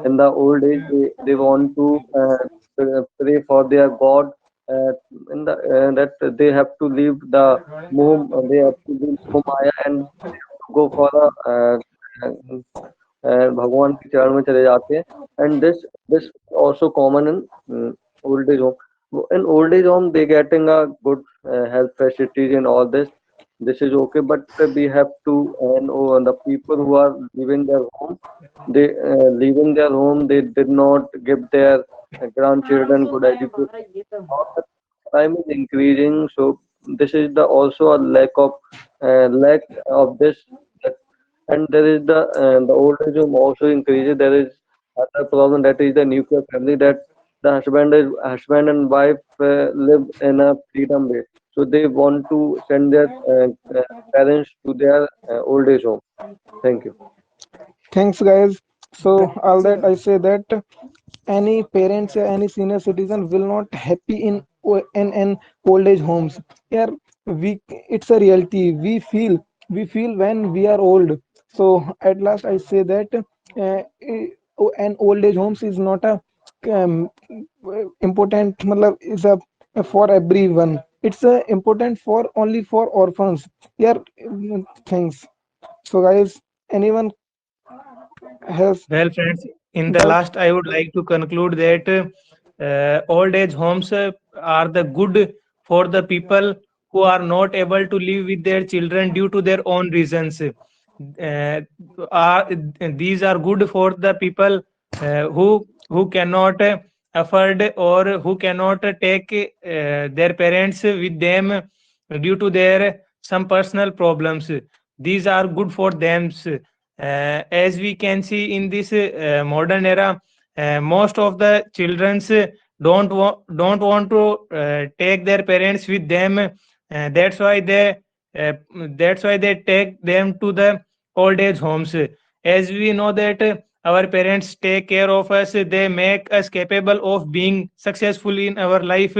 in the old age they want to pray for their god, uh, in the that they have to leave the they have to leave Maya and go for a भगवान के चरण में चले जाते हैं. And this also common in old age home. In old age home they getting a good health facilities and all this. This is okay, but we have to know the people who are leaving their home. They leaving their home. They did not give their grandchildren good education. Now the crime is increasing, so this is the also a lack of this. And there is the old age home also increases. There is other problem, that is the nuclear family, that the husband and wife live in a freedom way, so they want to send their parents to their old age home. Thank you. Thanks, guys. So all that I say that any parents or any senior citizen will not happy in old age homes. Yeah, it's a reality. We feel when we are old. So at last I say that an old age homes is not a um, important matlab, is a for everyone. It's important for only for orphans. Yeah, thanks. So guys, anyone has Well, friends, in the doubt? last, I would like to conclude that old age homes are the good for the people who are not able to live with their children due to their own reasons. Are these are good for the people who cannot afford or who cannot take their parents with them due to their some personal problems. These are good for them. As we can see in this modern era, most of the childrens don't want to take their parents with them. That's why uh, they take them to the old age homes. As we know that our parents take care of us, they make us capable of being successful in our life,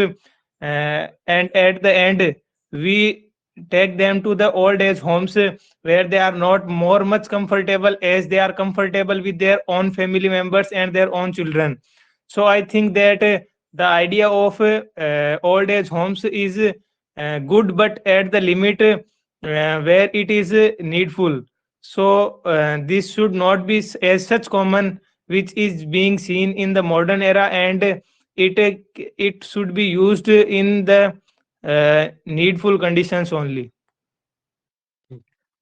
and at the end we take them to the old age homes where they are not more much comfortable, as they are comfortable with their own family members and their own children. So I think that the idea of old age homes is good, but at the limit where it is needful. So this should not be as such common which is being seen in the modern era, and it should be used in the needful conditions only.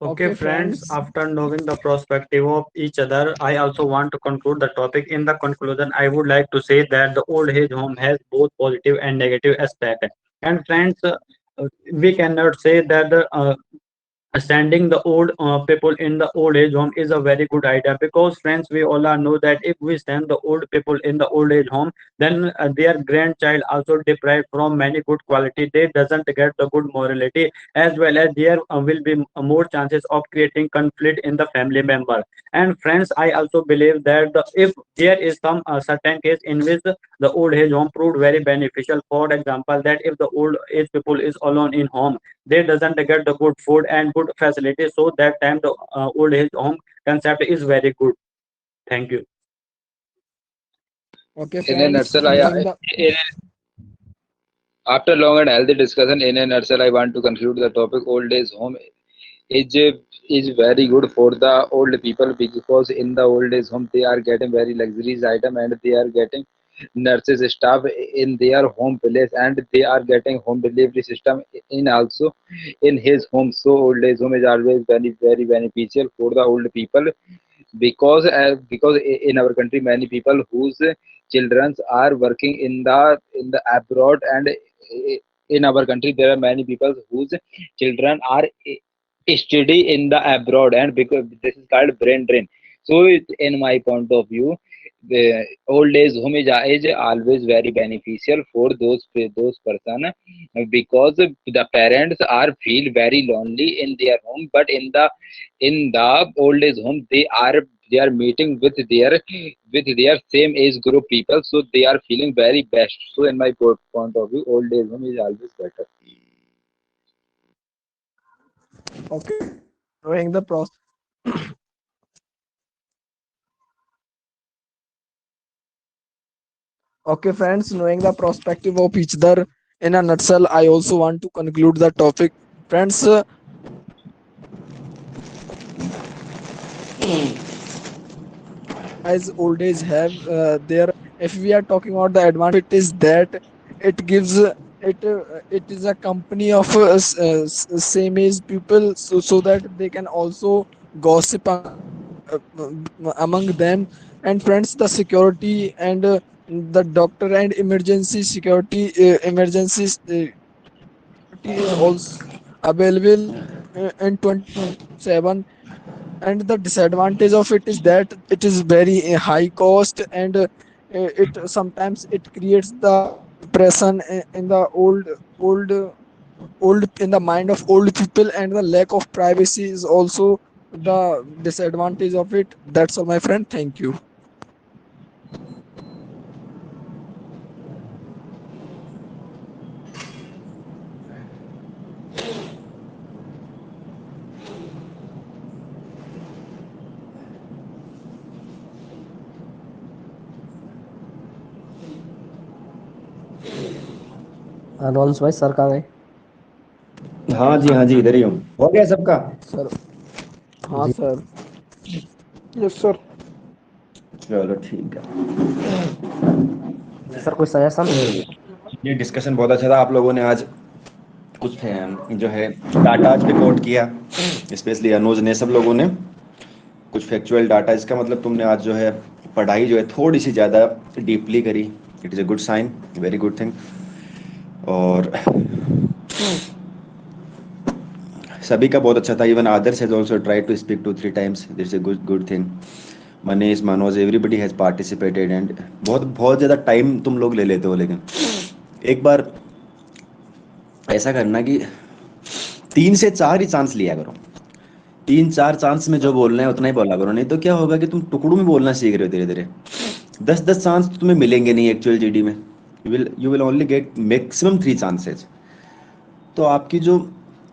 Okay, Okay, friends, friends. after knowing the perspective of each other, I also want to conclude the topic. In the conclusion, I would like to say that the old age home has both positive and negative aspect. And friends, we cannot say that sending the old people in the old age home is a very good idea, because friends, we all are know that if we send the old people in the old age home, then their grandchild also deprived from many good quality. They doesn't get the good morality, as well as there will be more chances of creating conflict in the family member. And friends, I also believe that if there is some certain case in which the old age home proved very beneficial, for example, that if the old age people is alone in home, they doesn't get the good food and good facilities, so that time the old age home concept is very good. Thank you. Okay, In a friends. nutshell, Knowing the in, after long and healthy discussion, in a nutshell, I want to conclude the topic. Old age home is is very good for the old people, because in the old age home they are getting very luxurious item, and they are getting nurses staff in their home place, and they are getting home delivery system in also in his home. So old age home is always very beneficial for the old people, because in our country many people whose children are working in the abroad, and in our country there are many people whose children are study in the abroad, and because this is called brain drain. So in my point of view, the old age home is always very beneficial for those person, because the parents are feel very lonely in their home, but in the old age home they are meeting with their same age group people, so they are feeling very best. So in my point of view, old age home is always better. okay, knowing the process. Okay, friends, knowing the perspective of each other in a nutshell, I also want to conclude the topic. Friends, as old age have their, if we are talking about the advantage, it is that it gives it is a company of same age people, so that they can also gossip among them. And friends, the security and the doctor and emergency security emergencies is also available in 24/7. And the disadvantage of it is that it is very high cost, and it sometimes it creates the depression in the old in the mind of old people, and the lack of privacy is also the disadvantage of it. That's all, my friend. Thank you. रोल्स भाई sir कहाँ गए? हाँ जी इधर ही हूँ। हो गया सबका? सर, हाँ जी सर। Yes sir. चलो ठीक है। सर, कोई सजेशन? ये डिस्कशन बहुत अच्छा था। आप लोगों ने आज कुछ जो है डाटा पे कोट किया, स्पेशली अनुज ने, सब लोगों ने कुछ फैक्चुअल डाटा। इसका मतलब तुमने आज जो है पढ़ाई जो है थोड़ी सी ज़्यादा डीपली करी। It is a good sign, very good thing. और सभी का बहुत अच्छा था। Even Adarsh has also tried to speak 2-3 times. This is a good thing. Manish, Manoj, everybody has participated. And बहुत ज़्यादा टाइम तुम लोग ले लेते हो, लेकिन एक बार ऐसा करना कि 3 से 4 ही चांस लिया करो। 3-4 चांस में जो बोलना है उतना ही बोला करो, नहीं तो क्या होगा कि तुम टुकड़ों में बोलना सीख रहे हो धीरे धीरे। 10-10 चांस तो तुम्हें मिलेंगे नहीं एक्चुअल जीडी में। You will only get maximum 3 chances. तो आपकी जो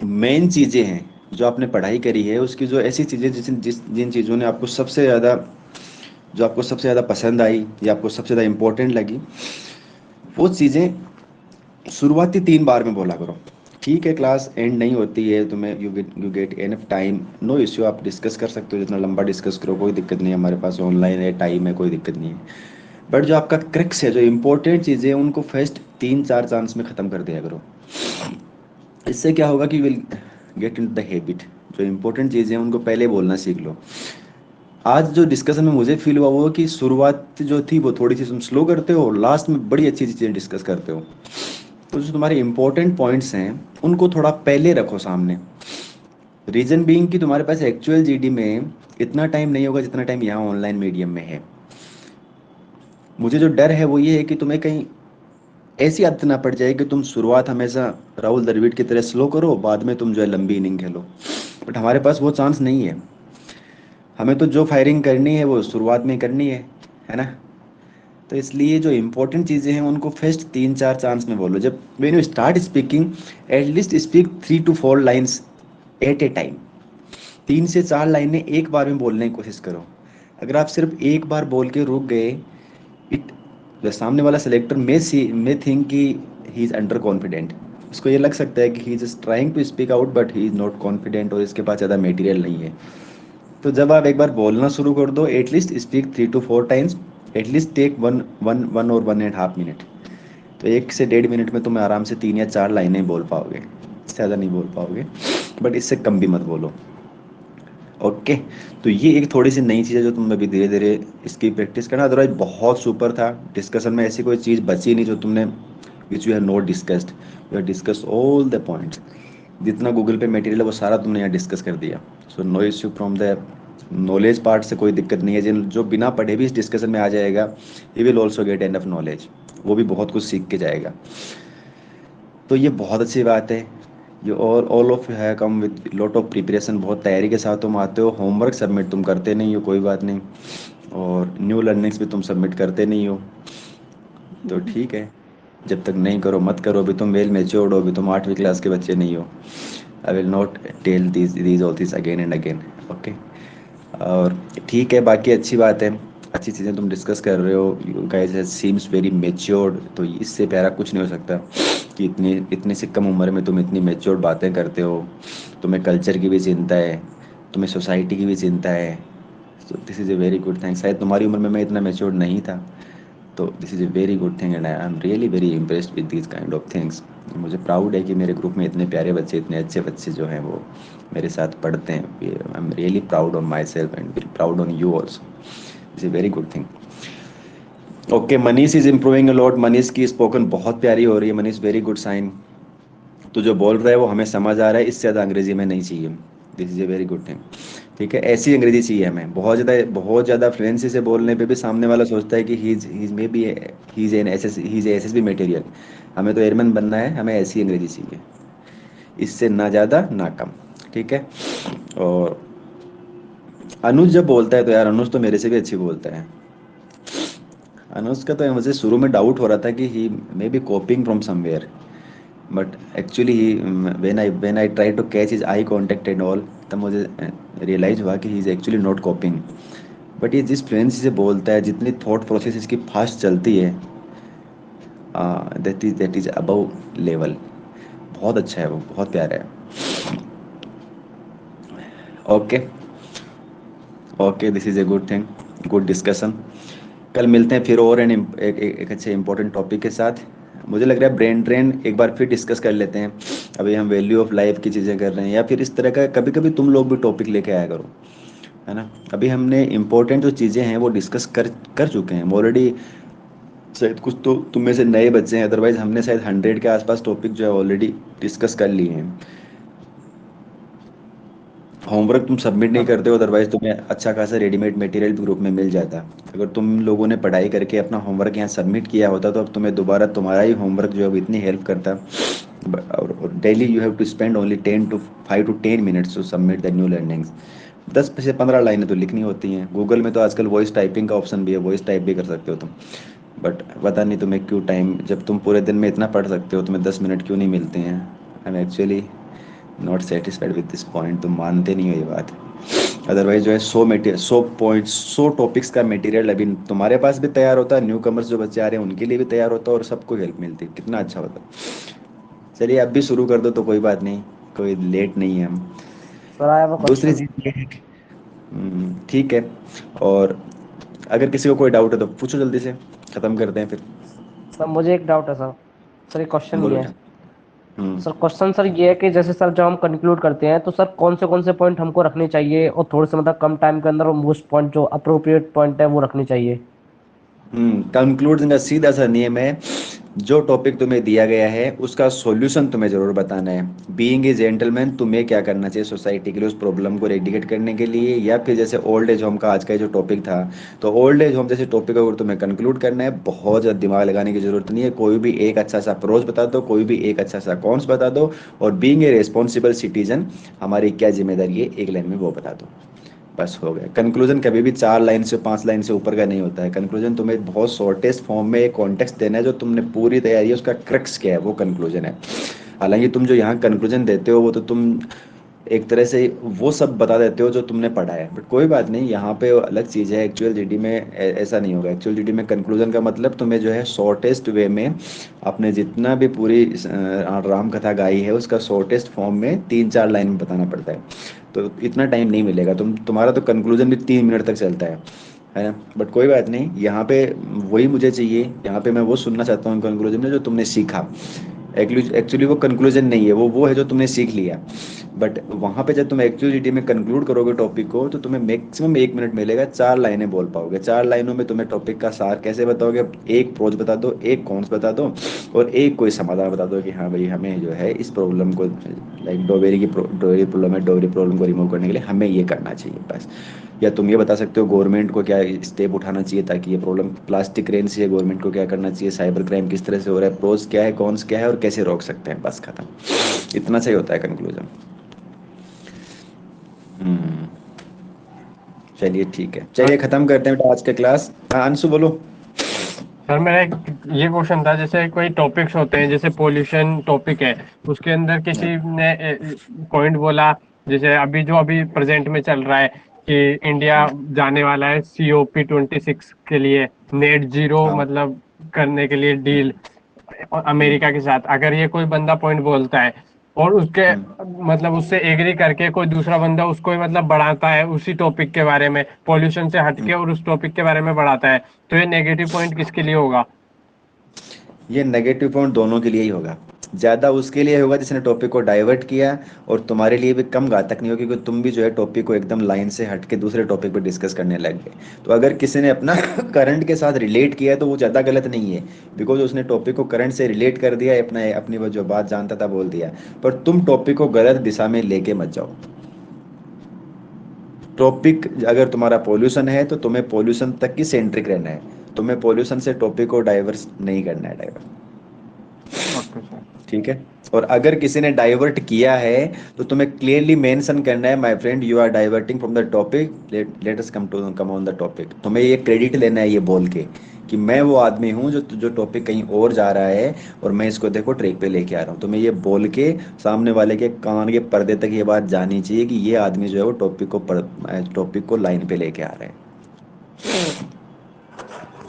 मेन चीज़ें हैं, जो आपने पढ़ाई करी है, उसकी जो ऐसी चीज़ें जिन चीज़ों ने आपको सबसे ज़्यादा, जो आपको सबसे ज़्यादा पसंद आई या आपको सबसे ज़्यादा इम्पोर्टेंट लगी, वो चीज़ें शुरुआती 3 बार में बोला करो। ठीक है, क्लास एंड नहीं होती है, तुम्हें you get enough time, no issue, आप डिस्कस कर सकते हो, जितना लंबा डिस्कस करो कोई दिक्कत नहीं है, हमारे पास ऑनलाइन है, टाइम है, कोई दिक्कत नहीं है। बट जो आपका क्रिक्स है, जो इंपॉर्टेंट चीज़ें हैं, उनको फर्स्ट 3-4 चांस में ख़त्म कर दिया करो। इससे क्या होगा कि will get in the habit. जो इंपॉर्टेंट चीज़ें हैं उनको पहले बोलना सीख लो। आज जो डिस्कशन में मुझे फील हुआ वो कि शुरुआत जो थी वो थोड़ी सी तुम स्लो करते हो, लास्ट में बड़ी अच्छी चीज़ें डिस्कस करते हो। तो जो तुम्हारे इंपॉर्टेंट पॉइंट्स हैं उनको थोड़ा पहले रखो सामने। रीजन बीइंग कि तुम्हारे पास एक्चुअल जीडी में इतना टाइम नहीं होगा जितना टाइम यहाँ ऑनलाइन मीडियम में है। मुझे जो डर है वो ये है कि तुम्हें कहीं ऐसी आदत ना पड़ जाए कि तुम शुरुआत हमेशा राहुल द्रविड़ की तरह स्लो करो, बाद में तुम जो है लंबी इनिंग खेलो। बट हमारे पास वो चांस नहीं है। हमें तो जो फायरिंग करनी है वो शुरुआत में करनी है ना। तो इसलिए जो इंपॉर्टेंट चीज़ें हैं उनको फर्स्ट 3-4 चांस में बोलो। जब when you start speaking, at least speak 3 to 4 lines at A time. 3 से 4 लाइनें एक बार में बोलने की कोशिश करो। अगर आप सिर्फ एक बार बोल के रुक गए, इट द सामने वाला सेलेक्टर मे थिंक कि ही इज अंडर कॉन्फिडेंट। उसको ये लग सकता है कि he is just trying to speak out but he is not confident, और इसके पास ज़्यादा मटेरियल नहीं है। तो जब आप एक बार बोलना शुरू कर दो, at least speak 3 to 4 times, at least take one or 1.5 minute. तो 1 से 1.5 मिनट में तुम आराम से 3 या 4 लाइनें बोल पाओगे, इससे ज़्यादा नहीं बोल पाओगे, बट इससे कम भी मत बोलो। ओके, तो ये एक थोड़ी सी नई चीज़ है जो तुम अभी धीरे धीरे इसकी प्रैक्टिस करना। अदरवाइज बहुत सुपर था, डिस्कशन में ऐसी कोई चीज़ बची नहीं जो तुमने which you have not discussed. You have discuss all the points. जितना गूगल पे मटेरियल है वो सारा तुमने यहाँ डिस्कस कर दिया। So no issue from the knowledge part से, कोई दिक्कत नहीं है। जिन जो बिना पढ़े भी इस डिस्कशन में आ जाएगा, he will also get enough knowledge, वो भी बहुत कुछ सीख के जाएगा। तो ये बहुत अच्छी बात है। You all of you have come with lot of preparation, बहुत तैयारी के साथ तुम आते हो। होमवर्क सबमिट तुम करते नहीं हो, कोई बात नहीं, और न्यू लर्निंग्स भी तुम सबमिट करते नहीं हो, तो ठीक है। जब तक नहीं करो मत करो, अभी तुम वेल मेच्योर्ड हो, अभी तुम 8वीं क्लास के बच्चे नहीं हो। I will not tell these all this again and again. Okay, और ठीक है, बाकी अच्छी बात है, अच्छी चीज़ें तुम डिस्कस कर रहे हो। You guys seems very matured. तो इससे प्यारा कुछ नहीं हो सकता कि इतने से कम उम्र में तुम इतनी मेच्योर्ड बातें करते हो। तुम्हें कल्चर की भी चिंता है, तुम्हें सोसाइटी की भी चिंता है। So this is a very good thing. शायद तुम्हारी उम्र में मैं इतना मेच्योर्ड नहीं था, तो this is a very good thing and I am really very impressed with this kind of things. मुझे प्राउड है कि मेरे ग्रुप में इतने प्यारे बच्चे, इतने अच्छे बच्चे जो हैं वो मेरे साथ पढ़ते हैं। I am really proud on my self and very proud on you also. It's a very good thing. Okay, Manish is improving a lot. Manish की स्पोकन बहुत प्यारी हो रही है। Manish, very good sign. तो जो बोल रहा है वो हमें समझ आ रहा है, इससे ज़्यादा अंग्रेजी में नहीं चाहिए। This is a very good thing. ठीक है, ऐसी अंग्रेजी चाहिए हमें। बहुत ज़्यादा फ्लुएंसी से बोलने पे भी सामने वाला सोचता है कि he is may be he is an SSB material. हमें तो एयरमैन बनना है, हमें ऐसी अंग्रेजी चाहिए, इससे ना ज़्यादा ना कम। ठीक है। और अनुज जब बोलता है तो यार, अनुज तो मेरे से भी अच्छी बोलता है। अनुज का तो मुझे शुरू में डाउट हो रहा था कि he may be copying from somewhere, but actually he when I try to catch his eye contact and all, तब मुझे रियलाइज हुआ कि he is actually not copying. But ये जिस फ्लुएंसी से बोलता है, जितनी थॉट प्रोसेस इसकी फास्ट चलती है, दैट इज अबव लेवल। बहुत अच्छा है वो, बहुत प्यारा है। Okay okay, this is a good thing, good discussion. कल मिलते हैं फिर और एक अच्छे इंपॉर्टेंट टॉपिक के साथ। मुझे लग रहा है ब्रेन ड्रेन एक बार फिर डिस्कस कर लेते हैं। अभी हम वैल्यू ऑफ लाइफ की चीज़ें कर रहे हैं, या फिर इस तरह का कभी कभी तुम लोग भी टॉपिक लेके आया करो, है ना। अभी हमने इंपॉर्टेंट जो चीज़ें हैं वो डिस्कस कर चुके हैं ऑलरेडी। शायद कुछ तो तुम में से नए बच्चे हैं, अदरवाइज हमने शायद 100 के आसपास टॉपिक जो है ऑलरेडी डिस्कस कर लिए हैं। होमवर्क तुम सबमिट नहीं करते हो, अदरवाइज तुम्हें अच्छा खासा रेडीमेड मटेरियल भी ग्रुप में मिल जाता। अगर तुम लोगों ने पढ़ाई करके अपना होमवर्क यहाँ सबमिट किया होता तो अब तुम्हें दोबारा तुम्हारा ही होमवर्क जो है वो इतनी हेल्प करता। और daily you have to spend only 5 to 10 minutes to submit the new learnings. 10 से 15 लाइनें तो लिखनी होती हैं। गूगल में तो आजकल वॉइस टाइपिंग का ऑप्शन भी है, वॉइस टाइप भी कर सकते हो तुम। बट पता नहीं तुम्हें क्यों टाइम, जब तुम पूरे दिन में इतना पढ़ सकते हो, तुम्हें 10 मिनट क्यों नहीं मिलते हैं। I am actually not satisfied with this point. तुम मानते नहीं हो ये बात। अदरवाइज जो है 100 टॉपिक्स का मटेरियल अभी तुम्हारे पास भी तैयार होता है, न्यू कमर्स जो बच्चे आ रहे हैं उनके लिए भी तैयार होता है, और सबको हेल्प मिलती है। कितना अच्छा होता है। चलिए अब भी शुरू कर दो तो कोई बात नहीं, कोई लेट नहीं है हम। Sir, I have a दूसरी question. चीज ये है ठीक है। और अगर किसी को कोई डाउट है तो पूछो, जल्दी से खत्म करते हैं फिर। सर मुझे एक डाउट है सर। सर एक क्वेश्चन बोलो ये बेटा। है। सर क्वेश्चन सर ये है कि जैसे सर जब हम कंक्लूड करते हैं तो सर कौन से पॉइंट हमको रखने चाहिए और थोड़े से मतलब कम टाइम के अंदर मोस्ट पॉइंट जो अप्रोप्रिएट पॉइंट है वो रखने चाहिए। कंक्लूजन का सीधा सा नियम है, जो टॉपिक तुम्हें दिया गया है उसका सॉल्यूशन तुम्हें जरूर बताना है। बीइंग ए जेंटलमैन, तुम्हें क्या करना चाहिए सोसाइटी के लिए उस प्रॉब्लम को रेडिकेट करने के लिए, या फिर जैसे ओल्ड एज होम का आज का जो टॉपिक था, तो ओल्ड एज होम जैसे टॉपिक को अगर तुम्हें कंक्लूड करना है, बहुत ज़्यादा दिमाग लगाने की जरूरत नहीं है। कोई भी एक अच्छा सा प्रोज बता दो, कोई भी एक अच्छा सा कॉन्स बता दो, और बीइंग ए रिस्पॉन्सिबल सिटीजन हमारी क्या जिम्मेदारी है एक लाइन में वो बता दो, बस हो गया। कंक्लूजन कभी भी 4 लाइन से 5 लाइन से ऊपर का नहीं होता है। कंक्लूजन तुम्हें बहुत शॉर्टेस्ट फॉर्म में एक कॉन्टेक्स्ट देना है, जो तुमने पूरी तैयारी है उसका क्रक्स क्या है वो कंक्लूजन है। हालांकि तुम जो यहाँ कंक्लूजन देते हो वो तो तुम एक तरह से वो सब बता देते हो जो तुमने पढ़ा है, बट कोई बात नहीं, यहाँ पे अलग चीज़ है। एक्चुअल जीडी में ऐसा नहीं होगा। एक्चुअल जीडी में कंक्लूजन का मतलब तुम्हें जो है शॉर्टेस्ट वे में अपने जितना भी पूरी राम कथा गाई है उसका शॉर्टेस्ट फॉर्म में 3-4 लाइन में बताना पड़ता है। तो इतना टाइम नहीं मिलेगा। तुम्हारा तो कंक्लूजन भी 3 मिनट तक चलता है ना। बट कोई बात नहीं, यहाँ पे वही मुझे चाहिए, यहाँ पे मैं वो सुनना चाहता हूँ कंक्लूजन में जो तुमने सीखा। एक्चुअली वो कंक्लूजन नहीं है, वो है जो तुमने सीख लिया। बट वहाँ पे जब तुम एक्चुअली में कंक्लूड करोगे टॉपिक को, तो तुम्हें मैक्सिमम 1 मिनट मिलेगा, 4 लाइनें बोल पाओगे। 4 लाइनों में तुम्हें टॉपिक का सार कैसे बताओगे? एक प्रोज बता दो, एक कॉन्स बता दो, और एक कोई समाधान बता दो कि हाँ भाई हमें जो है इस प्रॉब्लम को, लाइक डोवेरी प्रॉब्लम है, डोवेरी प्रॉब्लम को रिमूव करने के लिए हमें ये करना चाहिए बस। या तुम ये बता सकते हो गवर्नमेंट को क्या स्टेप उठाना चाहिए ताकि ये प्रॉब्लम, प्लास्टिक रेन से गवर्नमेंट को क्या करना चाहिए, साइबर क्राइम किस तरह से हो रहा है, प्रोज क्या है, कॉन्स क्या है, और कैसे रोक सकते हैं, बस खत्म। इतना सही होता है कंक्लूजन। हम्म चलिए ठीक है, चलिए खत्म करते हैं बेटा आज का क्लास। हाँ अंशु बोलो। सर मेरा एक ये क्वेश्चन था, जैसे कोई टॉपिक्स होते हैं, जैसे पोल्यूशन टॉपिक है, उसके अंदर किसी ने पॉइंट बोला, जैसे अभी प्रेजेंट में चल रहा है कि इंडिया जाने वाला है COP26 के लिए, नेट जीरो हाँ मतलब करने के लिए डील अमेरिका के साथ। अगर ये कोई बंदा पॉइंट बोलता है और उसके मतलब उससे एग्री करके कोई दूसरा बंदा उसको ही मतलब बढ़ाता है उसी टॉपिक के बारे में, पॉल्यूशन से हटके, और उस टॉपिक के बारे में बढ़ाता है, तो ये नेगेटिव पॉइंट किसके लिए होगा? ये नेगेटिव पॉइंट दोनों के लिए ही होगा। ज़्यादा उसके लिए होगा जिसने टॉपिक को डाइवर्ट किया, और तुम्हारे लिए भी कम घातक नहीं होगी क्योंकि तुम भी जो है टॉपिक को एकदम लाइन से हट के दूसरे टॉपिक पर डिस्कस करने लग गए। तो अगर किसी ने अपना करंट के साथ रिलेट किया है तो वो ज़्यादा गलत नहीं है, बिकॉज उसने टॉपिक को करंट से रिलेट कर दिया, अपनी वो जो बात जानता था बोल दिया। पर तुम टॉपिक को गलत दिशा में लेके मत जाओ। टॉपिक अगर तुम्हारा पॉल्यूशन है तो तुम्हें पॉल्यूशन तक ही सेंट्रिक रहना है, तुम्हें पॉल्यूशन से टॉपिक को डाइवर्स नहीं करना है, डाइवर्स। Okay sir. ठीक है। और अगर किसी ने डाइवर्ट किया है तो तुम्हें क्लियरली मेंशन करना है, my friend you are diverting from the topic, let us come on the topic. तुम्हें ये क्रेडिट लेना है ये बोल के कि मैं वो आदमी हूँ जो टॉपिक कहीं और जा रहा है और मैं इसको देखो ट्रैक पे लेके आ रहा हूँ। तुम्हें ये बोल के सामने वाले के कान के पर्दे तक ये बात जानी चाहिए कि ये आदमी जो है वो टॉपिक को लाइन पे लेके आ रहा है।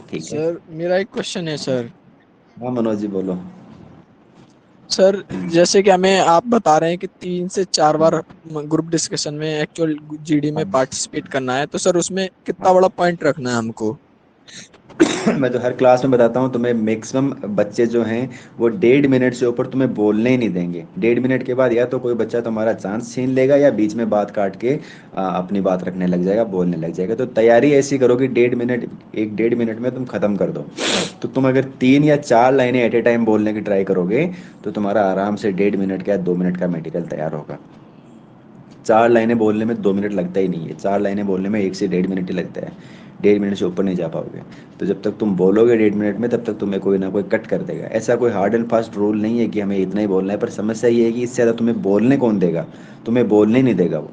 ठीक है। सर मेरा एक क्वेश्चन है सर। हाँ मनोज जी बोलो। सर जैसे कि हमें आप बता रहे हैं कि 3 से 4 बार ग्रुप डिस्कशन में एक्चुअल जीडी में पार्टिसिपेट करना है, तो सर उसमें कितना बड़ा पॉइंट रखना है हमको? मैं तो हर क्लास में बताता हूँ तुम्हें, मैक्सिमम बच्चे जो हैं वो 1.5 मिनट से ऊपर तुम्हें बोलने ही नहीं देंगे। 1.5 मिनट के बाद या तो कोई बच्चा तुम्हारा चांस छीन लेगा या बीच में बात काट के अपनी बात रखने लग जाएगा, बोलने लग जाएगा। तो तैयारी ऐसी करो कि 1.5 मिनट, 1-1.5 मिनट में तुम खत्म कर दो। तो तुम अगर 3 या 4 लाइनें एट ए टाइम बोलने की ट्राई करोगे तो तुम्हारा आराम से 1.5 मिनट का या 2 मिनट का मेडिकल तैयार होगा। 4 लाइनें बोलने में 2 मिनट लगता ही नहीं है, 4 लाइनें बोलने में 1 से 1.5 मिनट ही लगता है। 1.5 मिनट से ऊपर नहीं जा पाओगे। तो जब तक तुम बोलोगे 1.5 मिनट में, तब तक तुम्हें कोई ना कोई कट कर देगा। ऐसा कोई हार्ड एंड फास्ट रूल नहीं है कि हमें इतना ही बोलना है, पर समस्या ये है कि इससे ज़्यादा तुम्हें बोलने कौन देगा? तुम्हें बोलने नहीं देगा वो।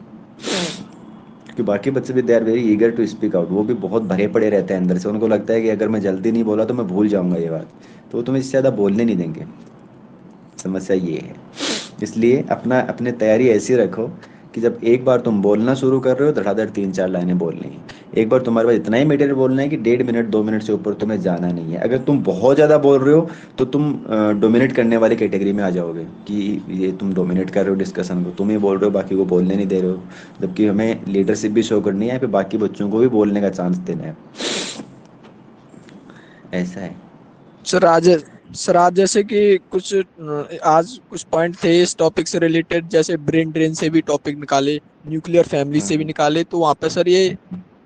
क्योंकि बाकी बच्चे भी they are very eager to speak out, वो भी बहुत भरे पड़े रहते हैं अंदर से। उनको लगता है कि अगर मैं जल्दी नहीं बोला तो मैं भूल जाऊंगा ये बात, तो वो तुम्हें इससे ज़्यादा बोलने नहीं देंगे। समस्या ये है। इसलिए अपने तैयारी ऐसी रखो कि जब एक बार तुम बोलना शुरू कर रहे हो धड़ाधड़ 3-4 लाइनें बोलनी है। एक बार तुम्हारे पास इतना ही मटेरियल बोलना है कि 1.5 मिनट 2 मिनट से ऊपर तुम्हें जाना नहीं है। अगर तुम बहुत ज़्यादा बोल रहे हो तो तुम डोमिनेट करने वाली कैटेगरी में आ जाओगे कि ये तुम डोमिनेट कर रहे हो डिस्कशन को, तुम ही बोल रहे हो बाकी को बोलने नहीं दे रहे हो। जबकि हमें लीडरशिप भी शो करनी है, फिर बाकी बच्चों को भी बोलने का चांस देना है। ऐसा है। सर आज जैसे कि कुछ आज कुछ पॉइंट थे इस टॉपिक से रिलेटेड, जैसे ब्रेन ड्रेन से भी टॉपिक निकाले, न्यूक्लियर फैमिली से भी निकाले, तो वहाँ पे सर ये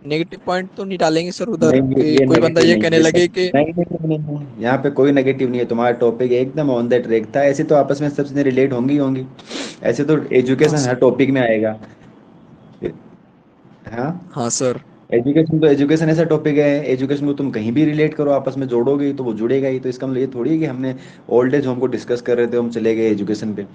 नेगेटिव पॉइंट तो नहीं डालेंगे सर उधर नहीं कि ये कोई बंदा नेगेटिव ये नहीं, कहने ये लगे सब कि नेगेटिव नहीं है। यहाँ पे कोई नेगेटिव नहीं है, तुम्हारा टॉपिक एकदम ऑन द ट्रैक था। ऐसे तो आपस में सब चीजें रिलेट होंगी ही होंगी। ऐसे तो हाँ एजुकेशन हर टॉपिक में आएगा। हाँ, हाँ सर। एजुकेशन तो एजुकेशन ऐसा टॉपिक है, एजुकेशन को तुम कहीं भी रिलेट करो आपस में जोड़ोगे ही तो वो जुड़ेगा ही। तो इसका मतलब ये थोड़ी है कि हमने ओल्ड एज होम को डिस्कस कर रहे थे हम चले गए एजुकेशन पे,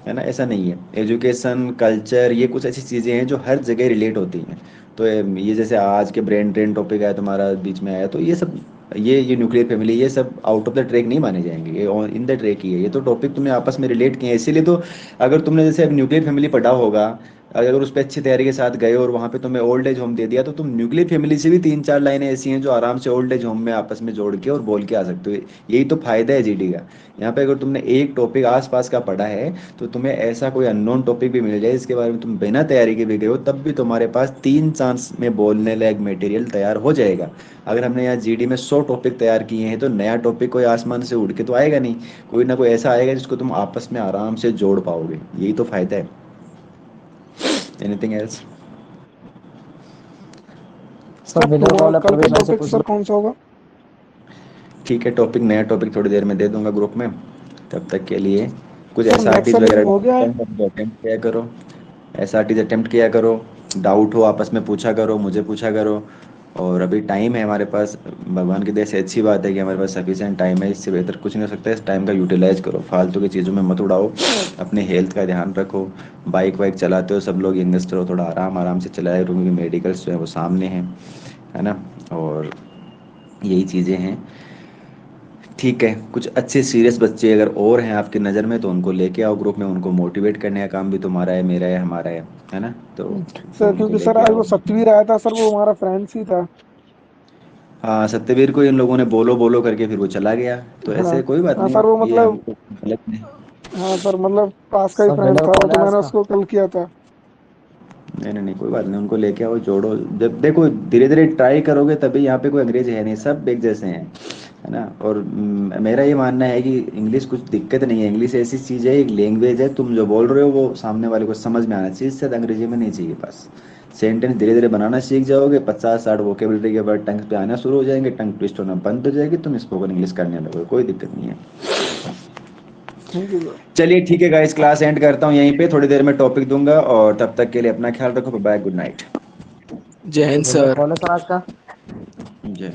है ना। ऐसा नहीं है। एजुकेशन कल्चर ये कुछ ऐसी चीज़ें हैं जो हर जगह रिलेट होती हैं। तो ये जैसे आज के ब्रेन ड्रेन टॉपिक आया तुम्हारा बीच में आया, तो ये सब ये न्यूक्लियर फैमिली ये सब आउट ऑफ द ट्रैक नहीं माने जाएंगे, ये इन द ट्रैक ही है। ये तो टॉपिक तुमने आपस में रिलेट किए हैं, इसीलिए तो अगर तुमने जैसे अब न्यूक्लियर फैमिली पढ़ा होगा, अगर उस पर अच्छी तैयारी के साथ गए और वहां पे तुम्हें ओल्ड एज होम दे दिया, तो तुम न्यूक्लियर फैमिली से भी 3-4 लाइनें ऐसी हैं जो आराम से ओल्ड एज होम में आपस में जोड़ के और बोल के आ सकते हो। यही तो फायदा है जीडी का। यहाँ पे अगर तुमने एक टॉपिक आसपास का पढ़ा है तो तुम्हें ऐसा कोई अननोन टॉपिक भी मिल जाए इसके बारे में तुम बिना तैयारी के भी गए हो, तब भी तुम्हारे पास 3 चांस में बोलने लायक मटेरियल तैयार हो जाएगा। अगर हमने यहाँ जीडी में 100 टॉपिक तैयार किए हैं तो नया टॉपिक कोई आसमान से उड़ के तो आएगा नहीं, कोई ना कोई ऐसा आएगा जिसको तुम आपस में आराम से जोड़ पाओगे। यही तो फायदा है। Anything else? सर विनर कौन है कल प्रवीण का भाई से टॉपिक पूछ सर लो। कौन सा होगा? ठीक है, टॉपिक नया टॉपिक थोड़ी देर में दे दूंगा ग्रुप में। तब तक के लिए कुछ सर ऐसा नेक्स्ट आर्टिस्ट मीटिंग वगैरह हो गया है? अटेम्प्ट किया करो, ऐसा आर्टिस्ट अटेम्प्ट किया करो। डाउट हो आपस में पूछा करो, मुझे पूछा करो। और अभी टाइम है हमारे पास, भगवान की दया से अच्छी बात है कि हमारे पास सफिशिएंट टाइम है। इससे बेहतर कुछ नहीं हो सकता है। इस टाइम का यूटिलाइज करो, फालतू की चीज़ों में मत उड़ाओ, अपने हेल्थ का ध्यान रखो। बाइक वाइक चलाते हो सब लोग यंगस्टर हो, थोड़ा आराम आराम से चलाए, क्योंकि मेडिकल्स जो है वो सामने हैं, है ना। और यही चीज़ें हैं। ठीक है, कुछ अच्छे सीरियस बच्चे अगर और हैं आपकी नज़र में तो उनको लेके आओ ग्रुप में, उनको मोटिवेट करने का काम भी तुम्हारा है, मेरा है, हमारा है ना। तो सर उनको क्योंकि सर लेके आज आओ। वो सत्यवीर आया था सर, वो हमारा फ्रेंड्स ही था। हाँ, सत्यवीर को इन लोगों ने बोलो बोलो करके फिर वो चला गया, तो हाँ ऐसे कोई बात हाँ नहीं, सर वो ये हम मतलब, लोग गलत नहीं। हाँ सर मतलब पास का ही सर फ्रेंड विनर था वो, कौन है तो आज मैंने का? उसको कल किया था। नहीं नहीं नहीं, कोई बात नहीं, उनको लेके आओ, जोड़ो। जब देखो धीरे धीरे ट्राई करोगे तभी, यहाँ पे कोई अंग्रेज है नहीं, सब एक जैसे हैं, है ना। और मेरा ये मानना है कि इंग्लिश कुछ दिक्कत नहीं है। इंग्लिश ऐसी चीज़ है, एक लैंग्वेज है, तुम जो बोल रहे हो वो सामने वाले को समझ में आना चाहिए, शायद अंग्रेजी में नहीं चाहिए। बस सेंटेंस धीरे धीरे बनाना सीख जाओगे, 50-60 वोकेबलरी के बाद टंग पे आना शुरू हो जाएंगे, टंग ट्विस्ट होना बंद हो जाएगी, तुम स्पोकन इंग्लिश करने लगोगे, कोई दिक्कत नहीं है। Thank you sir. चलिए ठीक है गाइस, क्लास एंड करता हूँ यहीं पे, थोड़ी देर में टॉपिक दूंगा, और तब तक के लिए अपना ख्याल रखो। Bye, good night. जय हिंद विनर सर। कौन है सर आज का? जय